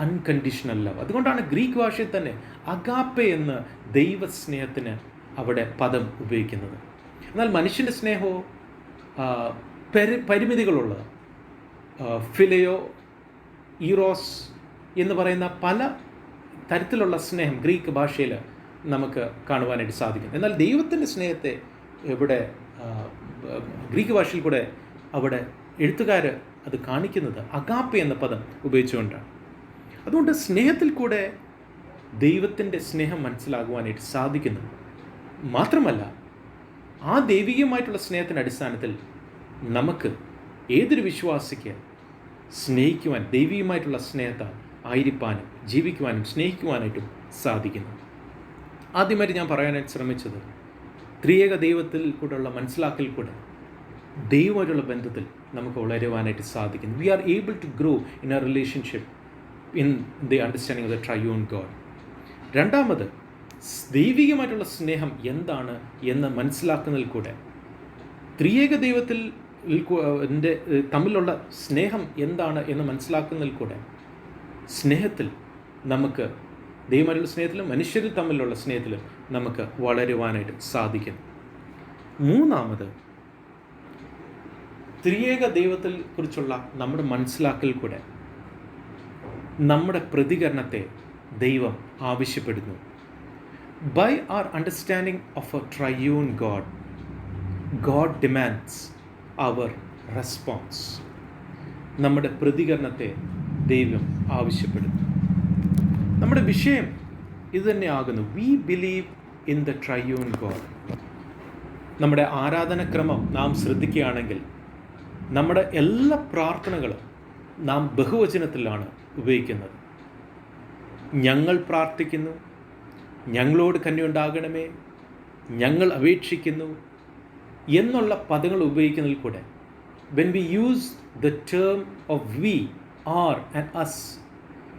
unconditional love. അതുകൊണ്ടാണ് ഗ്രീക്ക് ഭാഷയിൽ തന്നെ അഗാപ്പെ എന്ന് ദൈവസ്നേഹത്തിന് അവിടെ പദം ഉപയോഗിക്കുന്നത്. എന്നാൽ മനുഷ്യൻ്റെ സ്നേഹമോ പരിമിതികളുള്ളത്, ഫിലയോ, ഈറോസ് എന്ന് പറയുന്ന പല തരത്തിലുള്ള സ്നേഹം ഗ്രീക്ക് ഭാഷയിൽ നമുക്ക് കാണുവാനായിട്ട് സാധിക്കും. എന്നാൽ ദൈവത്തിൻ്റെ സ്നേഹത്തെ ഇവിടെ ഗ്രീക്ക് ഭാഷയിൽ കൂടെ അവിടെ എഴുത്തുകാർ അത് കാണിക്കുന്നത് അഗാപ്പെ എന്ന പദം ഉപയോഗിച്ചുകൊണ്ടാണ്. അതുകൊണ്ട് സ്നേഹത്തിൽ കൂടെ ദൈവത്തിൻ്റെ സ്നേഹം മനസ്സിലാകുവാനായിട്ട് സാധിക്കുന്നു. മാത്രമല്ല, ആ ദൈവികമായിട്ടുള്ള സ്നേഹത്തിൻ്റെ അടിസ്ഥാനത്തിൽ നമുക്ക് ഏതൊരു വിശ്വാസിക്ക് സ്നേഹിക്കുവാൻ, ദൈവികമായിട്ടുള്ള സ്നേഹത്തെ ആയിരിക്കാനും ജീവിക്കുവാനും സ്നേഹിക്കുവാനായിട്ടും സാധിക്കുന്നു. ആദ്യമായിട്ട് ഞാൻ പറയാനായിട്ട് ശ്രമിച്ചത് ത്രിയേക ദൈവത്തിൽ കൂടെയുള്ള മനസ്സിലാക്കൽ കൂടെ ദൈവമായിട്ടുള്ള ബന്ധത്തിൽ നമുക്ക് വളരുവാനായിട്ട് സാധിക്കുന്നു. We are able to grow in a relationship in the understanding of the triune God. രണ്ടാമത്, ദൈവികമായിട്ടുള്ള സ്നേഹം എന്താണ് എന്ന് മനസ്സിലാക്കുന്നതിൽ കൂടെ ത്രിയേക ദൈവത്തിൽ തമ്മിലുള്ള സ്നേഹം എന്താണ് എന്ന് മനസ്സിലാക്കുന്നതിൽ കൂടെ സ്നേഹത്തിൽ നമുക്ക്, ദൈവമായിട്ടുള്ള സ്നേഹത്തിലും മനുഷ്യർ തമ്മിലുള്ള സ്നേഹത്തിലും നമുക്ക് വളരുവാനായിട്ട് സാധിക്കുന്നു. മൂന്നാമത്, ത്രിയേക ദൈവത്തിൽ കുറിച്ചുള്ള നമ്മുടെ മനസ്സിലാക്കൽ കൂടെ നമ്മുടെ പ്രതികരണത്തെ ദൈവം ആവശ്യപ്പെടുന്നു. By our understanding of a triune God, God demands our response. നമ്മുടെ പ്രതികരണത്തെ ദൈവം ആവശ്യപ്പെടുന്നു. നമ്മുടെ വിഷയം ഇത് തന്നെ ആകുന്നു. We believe in the triune God. നമ്മുടെ ആരാധനക്രമം നാം ശ്രദ്ധിക്കുകയാണെങ്കിൽ നമ്മുടെ എല്ലാ പ്രാർത്ഥനകളും നാം ബഹുവചനത്തിലാണ് ഉപയോഗിക്കുന്നത്. ഞങ്ങൾ പ്രാർത്ഥിക്കുന്നു, ഞങ്ങളോട് കനിവുണ്ടാകണമേ, ഞങ്ങൾ അപേക്ഷിക്കുന്നു എന്നുള്ള പദങ്ങൾ ഉപയോഗിക്കുന്നതിൽ കൂടെ when we use the term of we, our and us,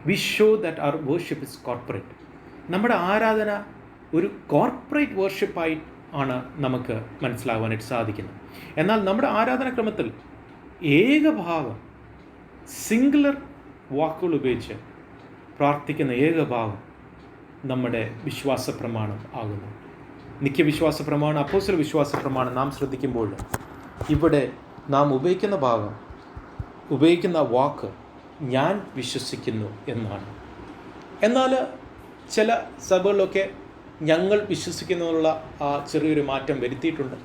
we show that our worship is corporate. നമ്മുടെ ആരാധന ഒരു കോർപ്പറേറ്റ് വർഷിപ്പായി ആണ് നമുക്ക് മനസ്സിലാവാനായിട്ട് സാധിക്കുന്നത്. എന്നാൽ നമ്മുടെ ആരാധനാക്രമത്തിൽ ഏകഭാവം, സിംഗുലർ വാക്കുകൾ ഉപയോഗിച്ച് പ്രാർത്ഥിക്കുന്ന ഏകഭാവം നമ്മുടെ വിശ്വാസ പ്രമാണം ആകുന്നു. നിത്യവിശ്വാസ പ്രമാണം, അപ്പോസ്തല വിശ്വാസ പ്രമാണം നാം ശ്രദ്ധിക്കുമ്പോൾ ഇവിടെ നാം ഉപയോഗിക്കുന്ന വാക്ക് ഞാൻ വിശ്വസിക്കുന്നു എന്നാണ്. എന്നാൽ ചില സഭകളിലൊക്കെ ഞങ്ങൾ വിശ്വസിക്കുന്നുള്ള ആ ചെറിയൊരു മാറ്റം വരുത്തിയിട്ടുണ്ട്.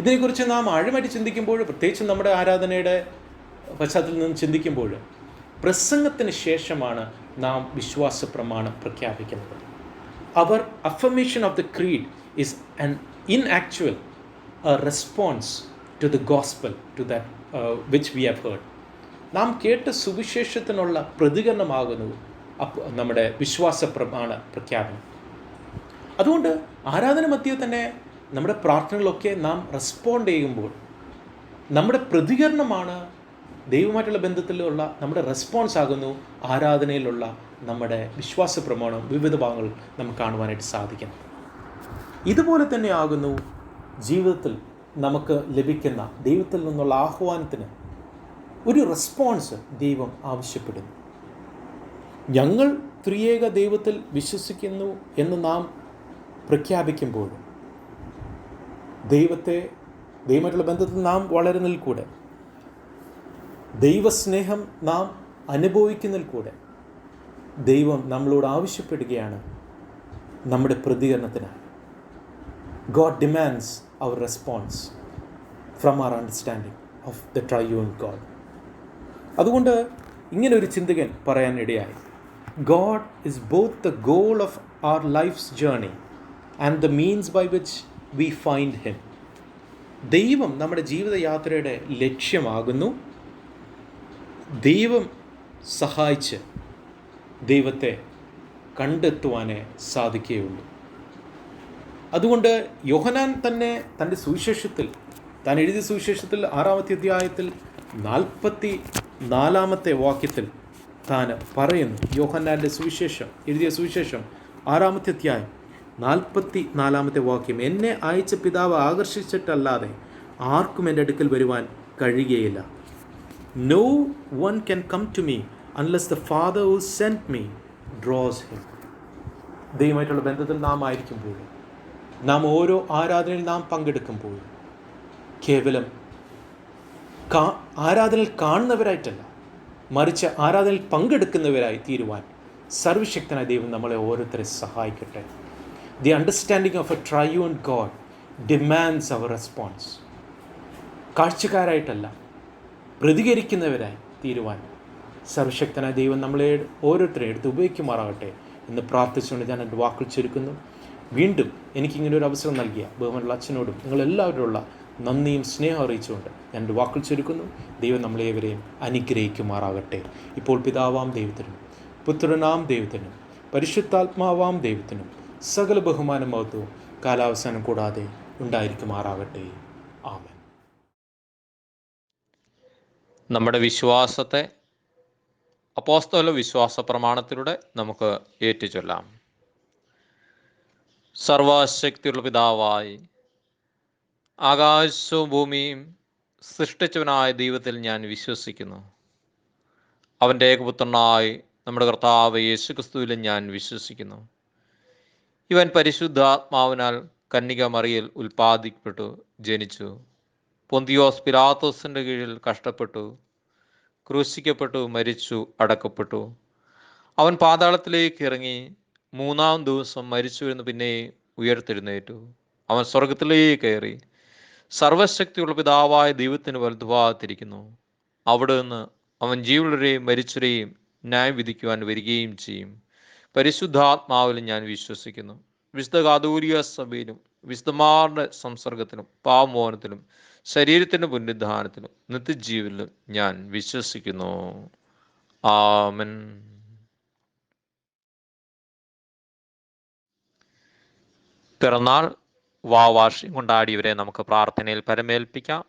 ഇതിനെക്കുറിച്ച് നാം ആഴമായിട്ട് ചിന്തിക്കുമ്പോൾ, പ്രത്യേകിച്ച് നമ്മുടെ ആരാധനയുടെ പശ്ചാത്തലത്തിൽ നിന്ന് ചിന്തിക്കുമ്പോൾ, പ്രസംഗത്തിന് ശേഷമാണ് നാം വിശ്വാസ പ്രമാണം പ്രഖ്യാപിക്കുന്നത്. Our affirmation of the creed is an in actual response to the gospel to that which we have heard. നാം കേട്ട സുവിശേഷത്തിനുള്ള പ്രതികരണമാകുന്നു നമ്മുടെ വിശ്വാസ പ്രമാണ പ്രഖ്യാപനം. അതുകൊണ്ട് ആരാധന മധ്യേ തന്നെ നമ്മുടെ പ്രാർത്ഥനകളൊക്കെ നാം റെസ്പോണ്ട് ചെയ്യുമ്പോൾ നമ്മുടെ പ്രതികരണമാണ് ദൈവമായിട്ടുള്ള ബന്ധത്തിലുള്ള നമ്മുടെ റെസ്പോൺസ് ആകുന്നു ആരാധനയിലുള്ള നമ്മുടെ വിശ്വാസ പ്രമാണം വിവിധ ഭാഗങ്ങൾ നമുക്ക് കാണുവാനായിട്ട് സാധിക്കണം. ഇതുപോലെ തന്നെ ആകുന്നു ജീവിതത്തിൽ നമുക്ക് ലഭിക്കുന്ന ദൈവത്തിൽ നിന്നുള്ള ആഹ്വാനത്തിന് ഒരു റെസ്പോൺസ് ദൈവം ആവശ്യപ്പെടുന്നു. ഞങ്ങൾ ത്രിയേക ദൈവത്തിൽ വിശ്വസിക്കുന്നു എന്ന് നാം പ്രഖ്യാപിക്കുമ്പോൾ ദൈവമായിട്ടുള്ള ബന്ധത്തിൽ നാം വളരുന്നതിൽ കൂടെ, ദൈവസ്നേഹം നാം അനുഭവിക്കുന്നതിൽ കൂടെ ദൈവം നമ്മളോട് ആവശ്യപ്പെടുകയാണ് നമ്മുടെ പ്രതികരണത്തിനായി. God demands our response from our understanding of the triune God. അതുകൊണ്ട് ഇങ്ങനെ ഒരു ചിന്തകൻ പറയാൻ ഇടയായി, God is both the goal of our life's journey and the means by which we find Him. ദൈവം നമ്മുടെ ജീവിതയാത്രയുടെ ലക്ഷ്യമാകുന്നു. ദൈവം സഹായിച്ച് ദൈവത്തെ കണ്ടെത്തുവാനേ സാധിക്കുകയുള്ളൂ. അതുകൊണ്ട് യോഹന്നാൻ തന്നെ തൻ്റെ സുവിശേഷത്തിൽ, താൻ എഴുതിയ സുവിശേഷത്തിൽ 6-ാമത്തെ അധ്യായത്തിൽ 44-ാമത്തെ വാക്യത്തിൽ താൻ പറയുന്നു, യോഹന്നാൻ്റെ സുവിശേഷം, എഴുതിയ സുവിശേഷം 6-ാമത്തെ അധ്യായം 44-ാമത്തെ വാക്യം, എന്നെ അയച്ച പിതാവ് ആകർഷിച്ചിട്ടല്ലാതെ ആർക്കും എൻ്റെ അടുക്കൽ വരുവാൻ കഴിയുകയില്ല. No one can come to me unless the Father who sent me draws him. ദൈവമായിട്ടുള്ള ബന്ധത്തിൽ നാം ആയിരിക്കുമ്പോൾ, നാം ഓരോ ആരാധനയിൽ നാം പങ്കെടുക്കുമ്പോൾ കേവലം ആരാധനയിൽ കാണുന്നവരായിട്ടല്ല, മറിച്ച് ആരാധനയിൽ പങ്കെടുക്കുന്നവരായി തീരുവാൻ സർവശക്തനായ ദൈവം നമ്മളെ ഓരോരുത്തരെ സഹായിക്കട്ടെ. The understanding of a triune God demands our response. കാഴ്ചക്കാരായിട്ടല്ല, പ്രതികരിക്കുന്നവരായി തീരുവാൻ സർവശക്തനായ ദൈവം നമ്മളെ ഓരോരുത്തരെയും എടുത്ത് ഉപയോഗിക്കുമാറാകട്ടെ എന്ന് പ്രാർത്ഥിച്ചുകൊണ്ട് ഞാൻ എൻ്റെ വാക്കുകൾ ചുരുക്കുന്നു. വീണ്ടും എനിക്കിങ്ങനെ ഒരു അവസരം നൽകിയ ബഹുമാനുള്ള അച്ഛനോടും നിങ്ങളെല്ലാവരോടുള്ള നന്ദിയും സ്നേഹം അറിയിച്ചുകൊണ്ട് ഞാൻ എൻ്റെ വാക്കുകൾ ചുരുക്കുന്നു. ദൈവം നമ്മളേവരെയും അനുഗ്രഹിക്കുമാറാകട്ടെ. ഇപ്പോൾ പിതാവാം ദൈവത്തിനും പുത്രനാം ദൈവത്തിനും പരിശുദ്ധാത്മാവാം ദൈവത്തിനും സകല ബഹുമാനം മഹത്വവും കാലാവസാനം കൂടാതെ ഉണ്ടായിരിക്കുമാറാകട്ടെ. ആമേൻ. നമ്മുടെ വിശ്വാസത്തെ അപ്പോസ്തല വിശ്വാസ പ്രമാണത്തിലൂടെ നമുക്ക് ഏറ്റുചൊല്ലാം. സർവശക്തിയുള്ള പിതാവായി ആകാശവും ഭൂമിയും സൃഷ്ടിച്ചവനായ ദൈവത്തിൽ ഞാൻ വിശ്വസിക്കുന്നു. അവൻ്റെ ഏകപുത്രനായി നമ്മുടെ കർത്താവ് യേശുക്രിസ്തുവിലും ഞാൻ വിശ്വസിക്കുന്നു. ഇവൻ പരിശുദ്ധാത്മാവിനാൽ കന്യക മറിയയിൽ ഉൽപ്പാദിക്കപ്പെട്ടു ജനിച്ചു. പൊന്തിയോസ് പിലാത്തോസിൻ്റെ കീഴിൽ കഷ്ടപ്പെട്ടു, ക്രൂശിക്കപ്പെട്ടു, മരിച്ചു, അടക്കപ്പെട്ടു. അവൻ പാതാളത്തിലേക്ക് ഇറങ്ങി 3-ാം ദിവസം മരിച്ചുവെന്ന് പിന്നെ ഉയർത്തെഴുന്നേറ്റു. അവൻ സ്വർഗത്തിലേക്ക് കയറി സർവശക്തിയുള്ള പിതാവായ ദൈവത്തിന് വലതുഭാഗത്തിരിക്കുന്നു. അവിടെ നിന്ന് അവൻ ജീവനുള്ളവരെയും മരിച്ചവരെയും ന്യായം വിധിക്കുവാൻ വരികയും ചെയ്യും. പരിശുദ്ധാത്മാവിലും ഞാൻ വിശ്വസിക്കുന്നു. വിശുദ്ധ കാതോലിക സഭയിലും വിശുദ്ധന്മാരുടെ സംസർഗത്തിലും പാപമോചനത്തിലും ശരീരത്തിൻ്റെ പുനരുദ്ധാനത്തിലും നിത്യജീവനിലും ഞാൻ വിശ്വസിക്കുന്നു. ആമേൻ. പിറന്നാൾ വാർഷികം കൊണ്ടാടിയവരെ നമുക്ക് പ്രാർത്ഥനയിൽ പരമേൽപ്പിക്കാം.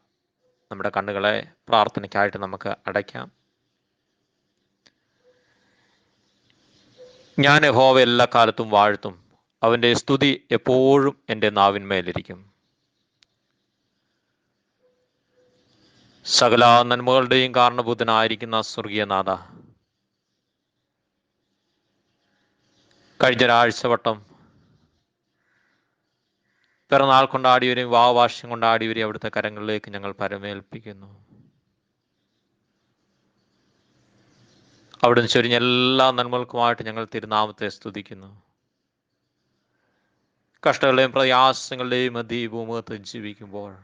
നമ്മുടെ കണ്ണുകളെ പ്രാർത്ഥനയ്ക്കായിട്ട് നമുക്ക് അടയ്ക്കാം. ഞാൻ യഹോവയെ എല്ലാ കാലത്തും വാഴ്ത്തും, അവൻ്റെ സ്തുതി എപ്പോഴും എൻ്റെ നാവിന്മേലിരിക്കും. സകല നന്മകളുടെയും കാരണഭൂതനായിരിക്കുന്ന സ്വർഗീയനാഥ, കഴിഞ്ഞ ഒരാഴ്ചവട്ടം പിറന്നാൾ കൊണ്ടാടിയവരെയും വാവാർഷികം കൊണ്ടാടിയവരെയും അവിടുത്തെ കരങ്ങളിലേക്ക് ഞങ്ങൾ പരമേൽപ്പിക്കുന്നു. അവിടുന്ന് ചൊരിഞ്ഞ എല്ലാ നന്മകൾക്കുമായിട്ട് ഞങ്ങൾ തിരുനാമത്തെ സ്തുതിക്കുന്നു. കഷ്ടങ്ങളുടെയും പ്രയാസങ്ങളുടെയും മധ്യഭൂമുഖത്ത് ജീവിക്കുമ്പോൾ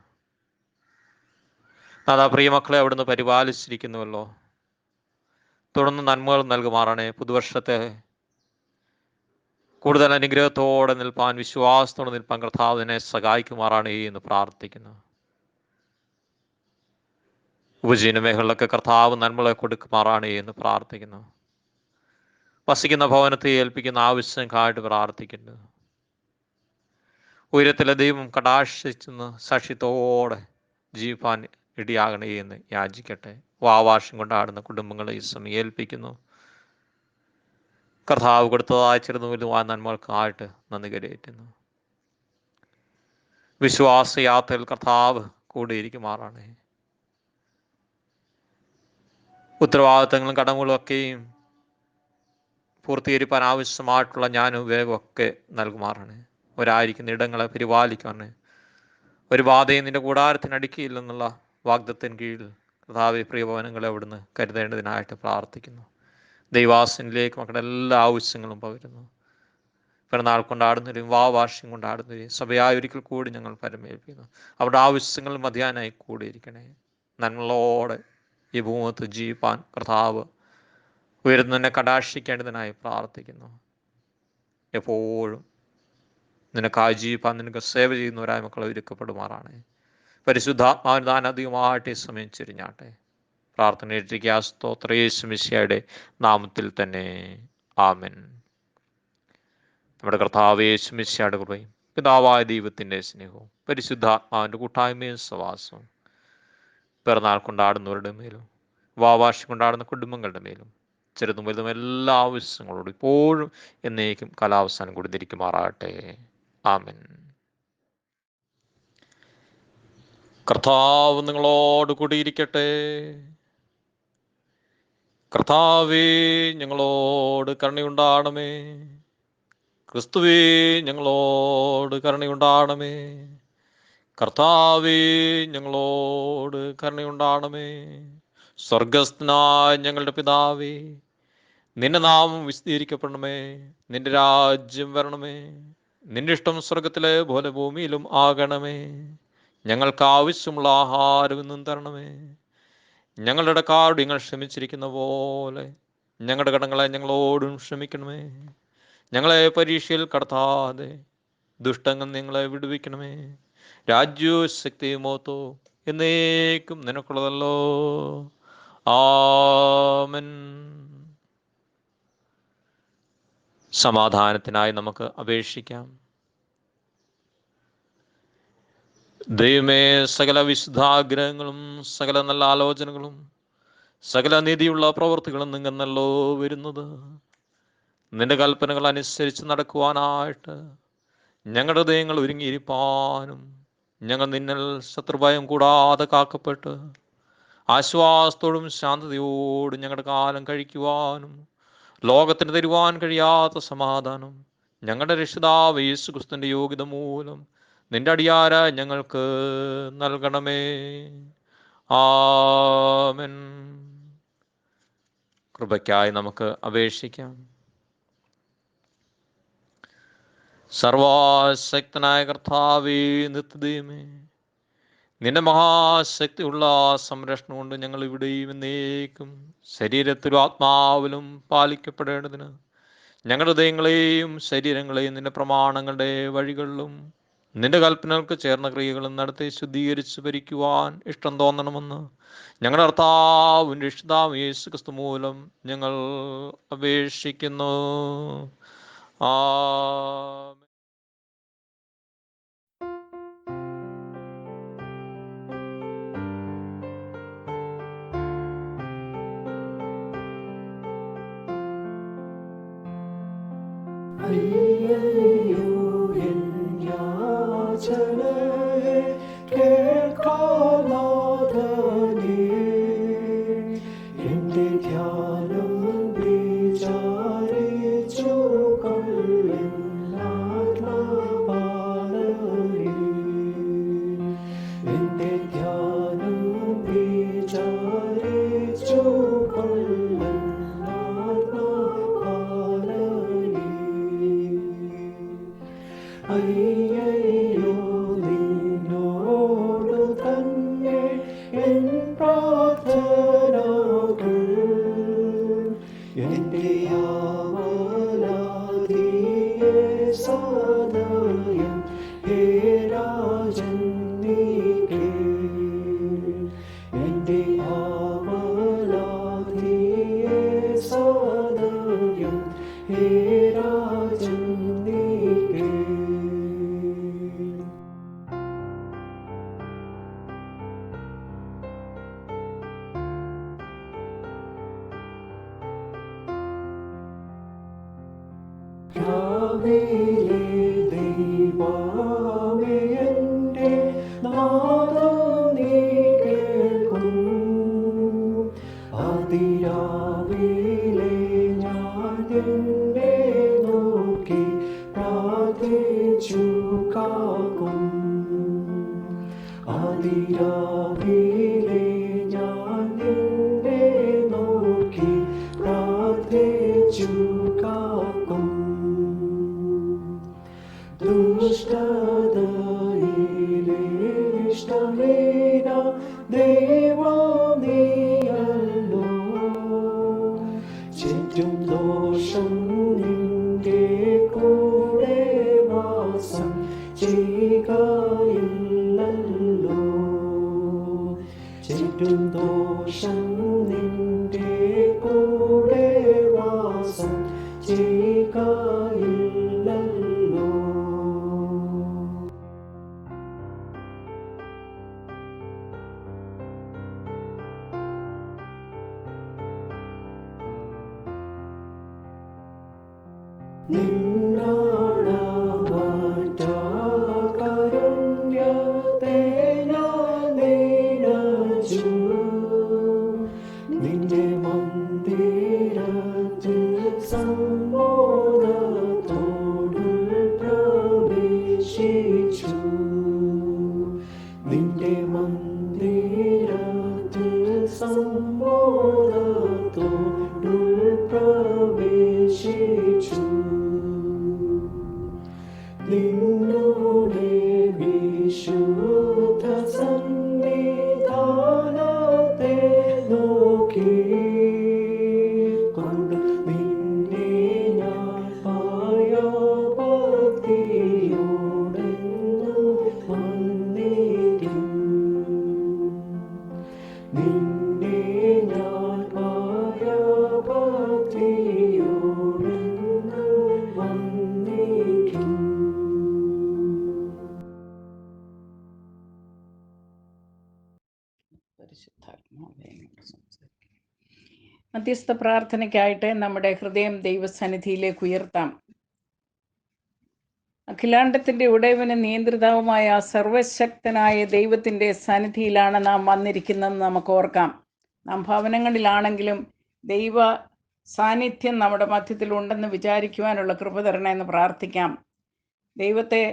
നാഥാ പ്രിയമക്കളെ അവിടുന്ന് പരിപാലിച്ചിരിക്കുന്നുവല്ലോ. തുടർന്ന് നന്മകൾ നൽകുമാറാണേ. പുതുവർഷത്തെ കൂടുതൽ അനുഗ്രഹത്തോടെ നിൽപ്പാൻ, വിശ്വാസത്തോടെ നിൽപ്പാൻ കർത്താവിനെ സഹായിക്കുമാറാണേ എന്ന് പ്രാർത്ഥിക്കുന്നു. ഉപജീവന മേഖലകളൊക്കെ കർത്താവ് നന്മകളെ കൊടുക്കുമാറാണേ എന്ന് പ്രാർത്ഥിക്കുന്നു. വസിക്കുന്ന ഭവനത്തെ ഏൽപ്പിക്കുന്ന ആവശ്യങ്ങൾക്കായിട്ട് പ്രാർത്ഥിക്കുന്നു. ഉയരത്തിലെ ദൈവം കടാക്ഷിച്ചെന്ന് സാക്ഷ്യത്തോടെ ജീവിപ്പാൻ ഇടിയാകണേ എന്ന് യാചിക്കട്ടെ. വാവാർഷം കൊണ്ടാടുന്ന കുടുംബങ്ങളെ ഈ സമയം ഏൽപ്പിക്കുന്നു. കർത്താവ് കൊടുത്തതായ ചെറുതും വലുതുമായ നന്മകൾക്കായിട്ട് നന്ദി കരയേറ്റുന്നു. വിശ്വാസയാത്രയിൽ കർത്താവ് കൂടെ ഇരിക്കുമാറാണേ. ഉത്തരവാദിത്തങ്ങളും കടമകളും ഒക്കെയും പൂർത്തീകരിപ്പാൻ ആവശ്യമായിട്ടുള്ള ജ്ഞാനവും വിവേകമൊക്കെ നൽകുമാറാണ്. ഒരായിരിക്കുന്ന ഇടങ്ങളെ പരിപാലിക്കാണ്. ഒരു ബാധയും നിന്റെ കൂടാരത്തിനടുക്കിയില്ലെന്നുള്ള വാഗ്ദത്തിന് കീഴിൽ കർത്താവെ പ്രിയഭവനങ്ങളെ അവിടുന്ന് കരുതേണ്ടതിനായിട്ട് പ്രാർത്ഥിക്കുന്നു. ദൈവാസനിലേക്ക് മക്കളുടെ എല്ലാ ആവശ്യങ്ങളും പകരുന്നു. പിറന്നാൾ കൊണ്ടാടുന്നവരും വാർഷികം കൊണ്ടാടുന്നവരും സഭയായി ഒരിക്കൽ കൂടി ഞങ്ങൾ പരമേൽപ്പിക്കുന്നു. അവരുടെ ആവശ്യങ്ങൾ മധ്യാനായി കൂടിയിരിക്കണേ. നന്മകളോടെ ഈ ഭൂമുഖത്ത് ജീവിപ്പാൻ കർത്താവ് ഉയർന്നതിനെ കടാക്ഷിക്കേണ്ടതിനായി പ്രാർത്ഥിക്കുന്നു. എപ്പോഴും നിനക്കായി ജീവിപ്പാൻ നിനക്ക് സേവ ചെയ്യുന്നവരായ മക്കളെ ഒരുക്കപ്പെടുമാറാണ്. പരിശുദ്ധാത്മാവിന് താൻ അധികമായിട്ട് ഈ സമയം ചെരിഞ്ഞാട്ടെ. പ്രാർത്ഥന ഏറ്റിരിക്കുക. സ്തോത്രം യേശു മിശിഹായുടെ നാമത്തിൽ തന്നെ. ആമേൻ. നമ്മുടെ കർത്താവ് യേശു മിശിഹായുടെ കൃപയും പിതാവായ ദൈവത്തിൻ്റെ സ്നേഹവും പരിശുദ്ധാത്മാവിൻ്റെ കൂട്ടായ്മയും സവാസവും പിറന്നാൾ കൊണ്ടാടുന്നവരുടെ മേലും വാവാർഷികം കൊണ്ടാടുന്ന കുടുംബങ്ങളുടെ മേലും ചെറുതും വലുതും എല്ലാ ആവശ്യങ്ങളോടും ഇപ്പോഴും എന്നേക്കും കാലാവസാനം കൊടുത്തിരിക്കുമാറാകട്ടെ. ആമേൻ. കർത്താവ് നിങ്ങളോട് കൂടിയിരിക്കട്ടെ. കർത്താവേ ഞങ്ങളോട് കരുണയുണ്ടാകണമേ. ക്രിസ്തുവേ ഞങ്ങളോട് കരുണയുണ്ടാകണമേ. കർത്താവേ ഞങ്ങളോട് കരുണയുണ്ടാകണമേ. സ്വർഗസ്ഥനായ ഞങ്ങളുടെ പിതാവേ, നിന്റെ നാമം വിശദീകരിക്കപ്പെടണമേ. നിന്റെ രാജ്യം വരണമേ. നിന്റെ ഇഷ്ടം സ്വർഗത്തിലെ പോലെ ഭൂമിയിലും ആകണമേ. ഞങ്ങൾക്ക് ആവശ്യമുള്ള ആഹാരം എന്നും തരണമേ. ഞങ്ങളുടെ കടക്കാരോട് നിങ്ങൾ ക്ഷമിച്ചിരിക്കുന്ന പോലെ ഞങ്ങളുടെ കടങ്ങളെ ഞങ്ങളോടും ക്ഷമിക്കണമേ. ഞങ്ങളെ പരീക്ഷയിൽ കടത്താതെ ദുഷ്ടങ്ങൾ നിങ്ങളെ വിടുവിക്കണമേ. രാജ്യവും ശക്തിയും മഹത്വവും എന്നേക്കും നിനക്കുള്ളതല്ലോ. ആമേൻ. സമാധാനത്തിനായി നമുക്ക് അപേക്ഷിക്കാം. ദൈവമേ, സകല വിശുദ്ധാഗ്രഹങ്ങളും സകല നല്ല ആലോചനകളും സകല നീതിയുള്ള പ്രവൃത്തികളും നിങ്ങന്നല്ലോ വരുന്നത്. നിന്റെ കൽപ്പനകൾ അനുസരിച്ച് നടക്കുവാനായിട്ട് ഞങ്ങളുടെ ഹൃദയങ്ങൾ ഒരുങ്ങിയിരിപ്പാനും ഞങ്ങൾ നിന്നിൽ ശത്രുഭയം കൂടാതെ കാക്കപ്പെട്ട് ആശ്വാസത്തോടും ശാന്തതയോടും ഞങ്ങളുടെ കാലം കഴിക്കുവാനും ലോകത്തിന് തരുവാൻ കഴിയാത്ത സമാധാനം ഞങ്ങളുടെ രക്ഷിതാവ് യേശു ക്രിസ്തുവിന്റെ യോഗ്യത മൂലം നിന്റെ അടിയാര ഞങ്ങൾക്ക് നൽകണമേ. ആമേൻ. കൃപയ്ക്കായി നമുക്ക് അപേക്ഷിക്കാം. സർവശക്തനായ കർത്താവേ, നിത്യദൈവമേ, നിന്റെ മഹാശക്തിയുള്ള സംരക്ഷണം കൊണ്ട് ഞങ്ങൾ ഇവിടെയും എന്നേക്കും ശരീരത്തിലും ആത്മാവിലും പാലിക്കപ്പെടേണ്ടതിന് ഞങ്ങളുടെ ഹൃദയങ്ങളെയും ശരീരങ്ങളെയും നിന്റെ പ്രമാണങ്ങളുടെ വഴികളിലും നിന്റെ കൽപ്പനകൾക്ക് ചേർന്ന ക്രിയകളും നടത്തി ശുദ്ധീകരിച്ച് ഭരിക്കുവാൻ ഇഷ്ടം തോന്നണമെന്ന് ഞങ്ങളുടെ കർത്താവും രക്ഷിതാവും യേശു ക്രിസ്തു മൂലം ഞങ്ങൾ അപേക്ഷിക്കുന്നു. ആമേൻ. അയ്യയ്യോ എൻ യാചനയെ കേൾക്കാനാഥനേ, എന്റെ ധ്യാനം വിചാരിച്ചു കൊള്ളിൻ ആത്മാപാലയിൽ. അതിരാവിലെ ഞാൻ നിന്നെ നോക്കി പ്രാർത്ഥിച്ചു കാക്കും. ദുഷ്ടതയിലെ ഇഷ്ടഹീന ദൈവം നീയല്ലോ. ചുറ്റും ദോഷം നിന്റെ കൂടെ വാസം ചെയ്യുകയില്ലല്ലോ. ചുറ്റും ദോഷം നിന്റെ കൂടെ വാസം ചെയ്യുകയില്ലല്ലോ. നിന്നാടമാറ്റകാരുണ്യത്തെ ഞാൻ നിനച്ചു. നിന്റെ മന്ദിരത്തിൽ സമ്മോദത്തോട് പ്രവേശിച്ചു. നിന്റെ മന്ദിരത്തിൽ സമ്മോദത്തോട് പ്രവേശിച്ചു. നിന്നോടെ വിശുദ്ധ സന്നിധാനത്തെ നോക്കി കൊണ്ട് നിന്നെ ഞാൻ ഭയഭക്തിയോടെന്നും വന്ദിക്കും. നിന്നെ ഞാൻ ഭയഭക്തിയോടെന്നും വന്ദിക്കും. പരിശുദ്ധാത്മാവേ എന്നോട് സംസാരിക്കും. മധ്യസ്ഥ പ്രാർത്ഥനയ്ക്കായിട്ട് നമ്മുടെ ഹൃദയം ദൈവസന്നിധിയിലേക്ക് ഉയർത്താം. അഖിലാണ്ടത്തിൻ്റെ ഉടയവനും നിയന്ത്രിതാവുമായ സർവശക്തനായ ദൈവത്തിൻ്റെ സന്നിധിയിലാണ് നാം വന്നിരിക്കുന്നതെന്ന് നമുക്ക് ഓർക്കാം. നാം ഭവനങ്ങളിലാണെങ്കിലും ദൈവ സാന്നിധ്യം നമ്മുടെ മധ്യത്തിലുണ്ടെന്ന് വിചാരിക്കുവാനുള്ള കൃപ തരണമെന്ന് പ്രാർത്ഥിക്കാം. ദൈവത്തെ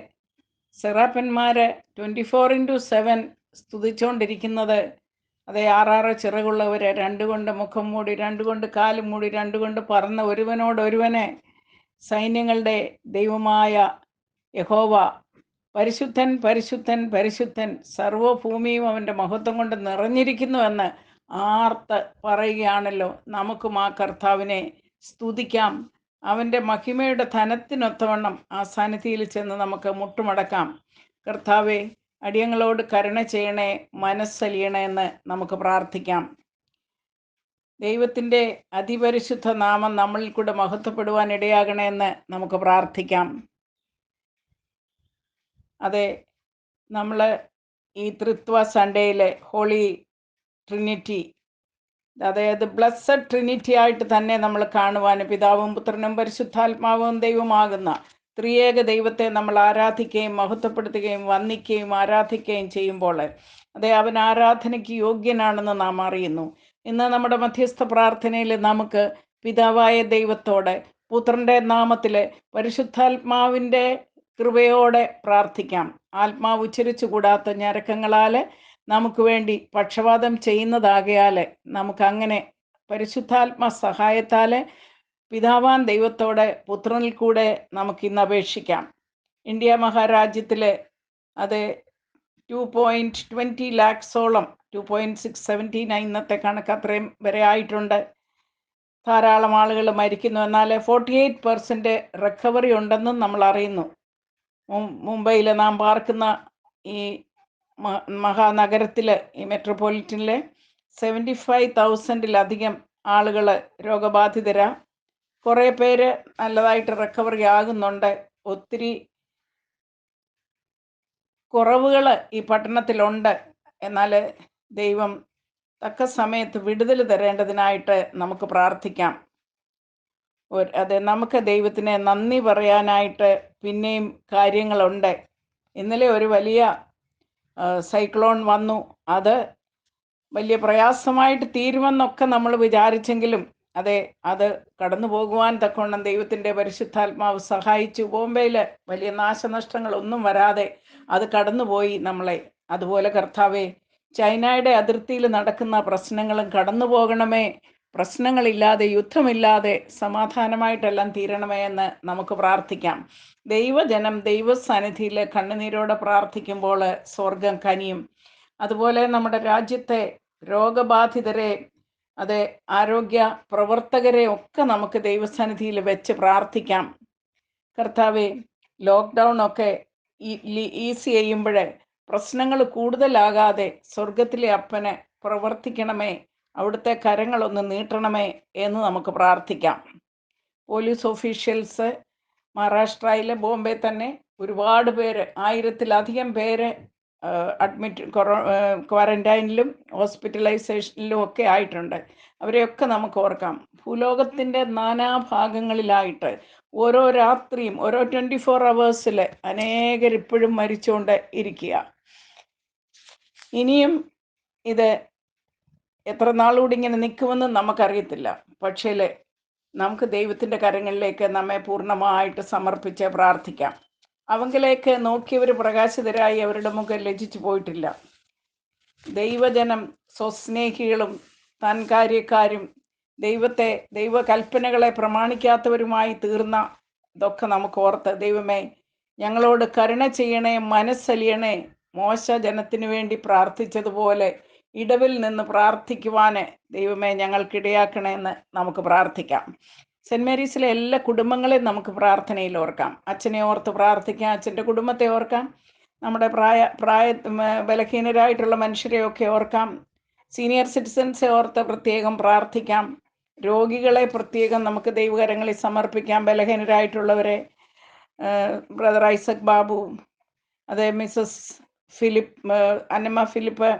സെറാപ്പന്മാർ 24/7 സ്തുതിച്ചുകൊണ്ടിരിക്കുന്നത് അതേ 6 ചിറകുള്ളവർ, 2 കൊണ്ട് മുഖം മൂടി, 2 കൊണ്ട് കാലും മൂടി, 2 കൊണ്ട് പറന്ന ഒരുവനോടൊരുവനെ സൈന്യങ്ങളുടെ ദൈവമായ യഹോവ പരിശുദ്ധൻ പരിശുദ്ധൻ പരിശുദ്ധൻ, സർവ്വഭൂമിയും അവൻ്റെ മഹത്വം കൊണ്ട് നിറഞ്ഞിരിക്കുന്നുവെന്ന് ആർത്ത് പറയുകയാണല്ലോ. നമുക്കും ആ കർത്താവിനെ സ്തുതിക്കാം. അവൻ്റെ മഹിമയുടെ ധനത്തിനൊത്തവണ്ണം ആ സന്നിധിയിൽ ചെന്ന് നമുക്ക് മുട്ടുമടക്കാം. കർത്താവെ, അടിയങ്ങളോട് കരുണ ചെയ്യണേ, മനസ്സലിയണേ എന്ന് നമുക്ക് പ്രാർത്ഥിക്കാം. ദൈവത്തിൻ്റെ അതിപരിശുദ്ധ നാമം നമ്മളിൽ കൂടെ മഹത്വപ്പെടുവാൻ ഇടയാകണേ എന്ന് നമുക്ക് പ്രാർത്ഥിക്കാം. അതെ, നമ്മൾ ഈ ത്രിത്വ സൺഡേയിലെ ഹോളി ട്രിനിറ്റി, അതായത് ബ്ലസ്സഡ് ട്രിനിറ്റി ആയിട്ട് തന്നെ നമ്മൾ കാണുവാനും പിതാവും പുത്രനും പരിശുദ്ധാത്മാവും ദൈവമാകുന്ന ത്രിയേക ദൈവത്തെ നമ്മൾ ആരാധിക്കുകയും മഹത്വപ്പെടുത്തുകയും വന്ദിക്കുകയും ആരാധിക്കുകയും ചെയ്യുമ്പോൾ അതെ, അവൻ ആരാധനയ്ക്ക് യോഗ്യനാണെന്ന് നാം അറിയുന്നു. ഇന്ന് നമ്മുടെ മധ്യസ്ഥ പ്രാർത്ഥനയിൽ നമുക്ക് പിതാവായ ദൈവത്തോടെ പുത്രൻ്റെ നാമത്തിൽ പരിശുദ്ധാത്മാവിൻ്റെ കൃപയോടെ പ്രാർത്ഥിക്കാം. ആത്മാവ് ഉച്ചരിച്ചു കൂടാത്ത ഞരക്കങ്ങളാൽ നമുക്ക് വേണ്ടി പക്ഷപാതം ചെയ്യുന്നതാകയാൽ നമുക്കങ്ങനെ പരിശുദ്ധാത്മ സഹായത്താൽ പിതാവാൻ ദൈവത്തോടെ പുത്രനിൽ കൂടെ നമുക്കിന്ന് അപേക്ഷിക്കാം. ഇന്ത്യ മഹാരാജ്യത്തിൽ അത് 2.20 lakhsോളം 2.679 ഇന്നത്തെ കണക്ക് അത്രയും വരെ ആയിട്ടുണ്ട്. ധാരാളം ആളുകൾ മരിക്കുന്നു. എന്നാൽ 48% റിക്കവറി ഉണ്ടെന്നും നമ്മൾ അറിയുന്നു. മുംബൈയിൽ നാം പാർക്കുന്ന ഈ മഹാനഗരത്തിൽ, ഈ മെട്രോപൊളിറ്റനിലെ 75,000-ലധികം ആളുകൾ രോഗബാധിതരാ. കുറേ പേര് നല്ലതായിട്ട് റിക്കവറി ആകുന്നുണ്ട്. ഒത്തിരി കുറവുകൾ ഈ പട്ടണത്തിലുണ്ട്. എന്നാൽ ദൈവം തക്ക സമയത്ത് വിടുതൽ തരേണ്ടതിനായിട്ട് നമുക്ക് പ്രാർത്ഥിക്കാം. അതെ, നമുക്ക് ദൈവത്തിന് നന്ദി പറയാനായിട്ട് പിന്നെയും കാര്യങ്ങളുണ്ട്. ഇന്നലെ ഒരു വലിയ സൈക്ലോൺ വന്നു. അത് വലിയ പ്രയാസമായിട്ട് തീരുമെന്നൊക്കെ നമ്മൾ വിചാരിച്ചെങ്കിലും അതെ, അത് കടന്നു പോകുവാൻ തക്കവണ്ണം ദൈവത്തിൻ്റെ പരിശുദ്ധാത്മാവ് സഹായിച്ചു. ബോംബെയിൽ വലിയ നാശനഷ്ടങ്ങളൊന്നും വരാതെ അത് കടന്നുപോയി നമ്മളെ. അതുപോലെ കർത്താവെ, ചൈനയുടെ അതിർത്തിയിൽ നടക്കുന്ന പ്രശ്നങ്ങളും കടന്നു പോകണമേ. പ്രശ്നങ്ങളില്ലാതെ, യുദ്ധമില്ലാതെ സമാധാനമായിട്ടെല്ലാം തീരണമേ എന്ന് നമുക്ക് പ്രാർത്ഥിക്കാം. ദൈവജനം ദൈവസന്നിധിയിൽ കണ്ണുനീരോടെ പ്രാർത്ഥിക്കുമ്പോൾ സ്വർഗം കനിയും. അതുപോലെ നമ്മുടെ രാജ്യത്തെ രോഗബാധിതരെ, അതെ, ആരോഗ്യ പ്രവർത്തകരെ ഒക്കെ നമുക്ക് ദൈവസന്നിധിയിൽ വെച്ച് പ്രാർത്ഥിക്കാം. കർത്താവെ, ലോക്ക്ഡൗൺ ഒക്കെ ഈസി ചെയ്യുമ്പോൾ പ്രശ്നങ്ങൾ കൂടുതലാകാതെ സ്വർഗത്തിലെ അപ്പനെ പ്രവർത്തിക്കണമേ, അവിടുത്തെ കരങ്ങളൊന്ന് നീട്ടണമേ എന്ന് നമുക്ക് പ്രാർത്ഥിക്കാം. പോലീസ് ഓഫീഷ്യൽസ് മഹാരാഷ്ട്രയിലെ ബോംബെ തന്നെ ഒരുപാട് പേര്, 1000-ലധികം പേര് ക്വാറന്റൈനിലും ഹോസ്പിറ്റലൈസേഷനിലും ഒക്കെ ആയിട്ടുണ്ട്. അവരെയൊക്കെ നമുക്ക് ഓർക്കാം. ഭൂലോകത്തിൻ്റെ നാനാഭാഗങ്ങളിലായിട്ട് ഓരോ രാത്രിയും, ഓരോ 24 hours അനേകർ ഇപ്പോഴും മരിച്ചുകൊണ്ട് ഇരിക്കുക. ഇനിയും ഇത് എത്ര നാളുകൂടി ഇങ്ങനെ നിൽക്കുമെന്ന് നമുക്കറിയത്തില്ല. പക്ഷേ നമുക്ക് ദൈവത്തിൻ്റെ കരങ്ങളിലേക്ക് നമ്മെ പൂർണ്ണമായിട്ട് സമർപ്പിച്ച് പ്രാർത്ഥിക്കാം. അവങ്കിലേക്ക് നോക്കിയവർ പ്രകാശിതരായി അവരുടെ മുഖം ലജ്ജിച്ചു പോയിട്ടില്ല. ദൈവജനം സ്വസ്നേഹികളും താൻ കാര്യക്കാരും ദൈവകൽപ്പനകളെ പ്രമാണിക്കാത്തവരുമായി തീർന്ന ഇതൊക്കെ നമുക്ക് ഓർത്ത്, ദൈവമേ ഞങ്ങളോട് കരുണ ചെയ്യണേ, മനസ്സലിയണേ. മോശ ജനത്തിനു വേണ്ടി പ്രാർത്ഥിച്ചതുപോലെ ഇടവിൽ നിന്ന് പ്രാർത്ഥിക്കുവാന് ദൈവമേ ഞങ്ങൾക്കിടയാക്കണമെന്ന് നമുക്ക് പ്രാർത്ഥിക്കാം. സെൻറ് മേരീസിലെ എല്ലാ കുടുംബങ്ങളെയും നമുക്ക് പ്രാർത്ഥനയിൽ ഓർക്കാം. അച്ഛനെ ഓർത്ത് പ്രാർത്ഥിക്കാം, അച്ഛൻ്റെ കുടുംബത്തെ ഓർക്കാം, നമ്മുടെ ബലഹീനരായിട്ടുള്ള മനുഷ്യരെയൊക്കെ ഓർക്കാം, സീനിയർ സിറ്റിസൻസെ ഓർത്ത് പ്രത്യേകം പ്രാർത്ഥിക്കാം, രോഗികളെ പ്രത്യേകം നമുക്ക് ദൈവകരങ്ങളിൽ സമർപ്പിക്കാം, ബലഹീനരായിട്ടുള്ളവരെ. ബ്രദർ ഐസക് ബാബു, അതെ, Mrs Annamma Philip,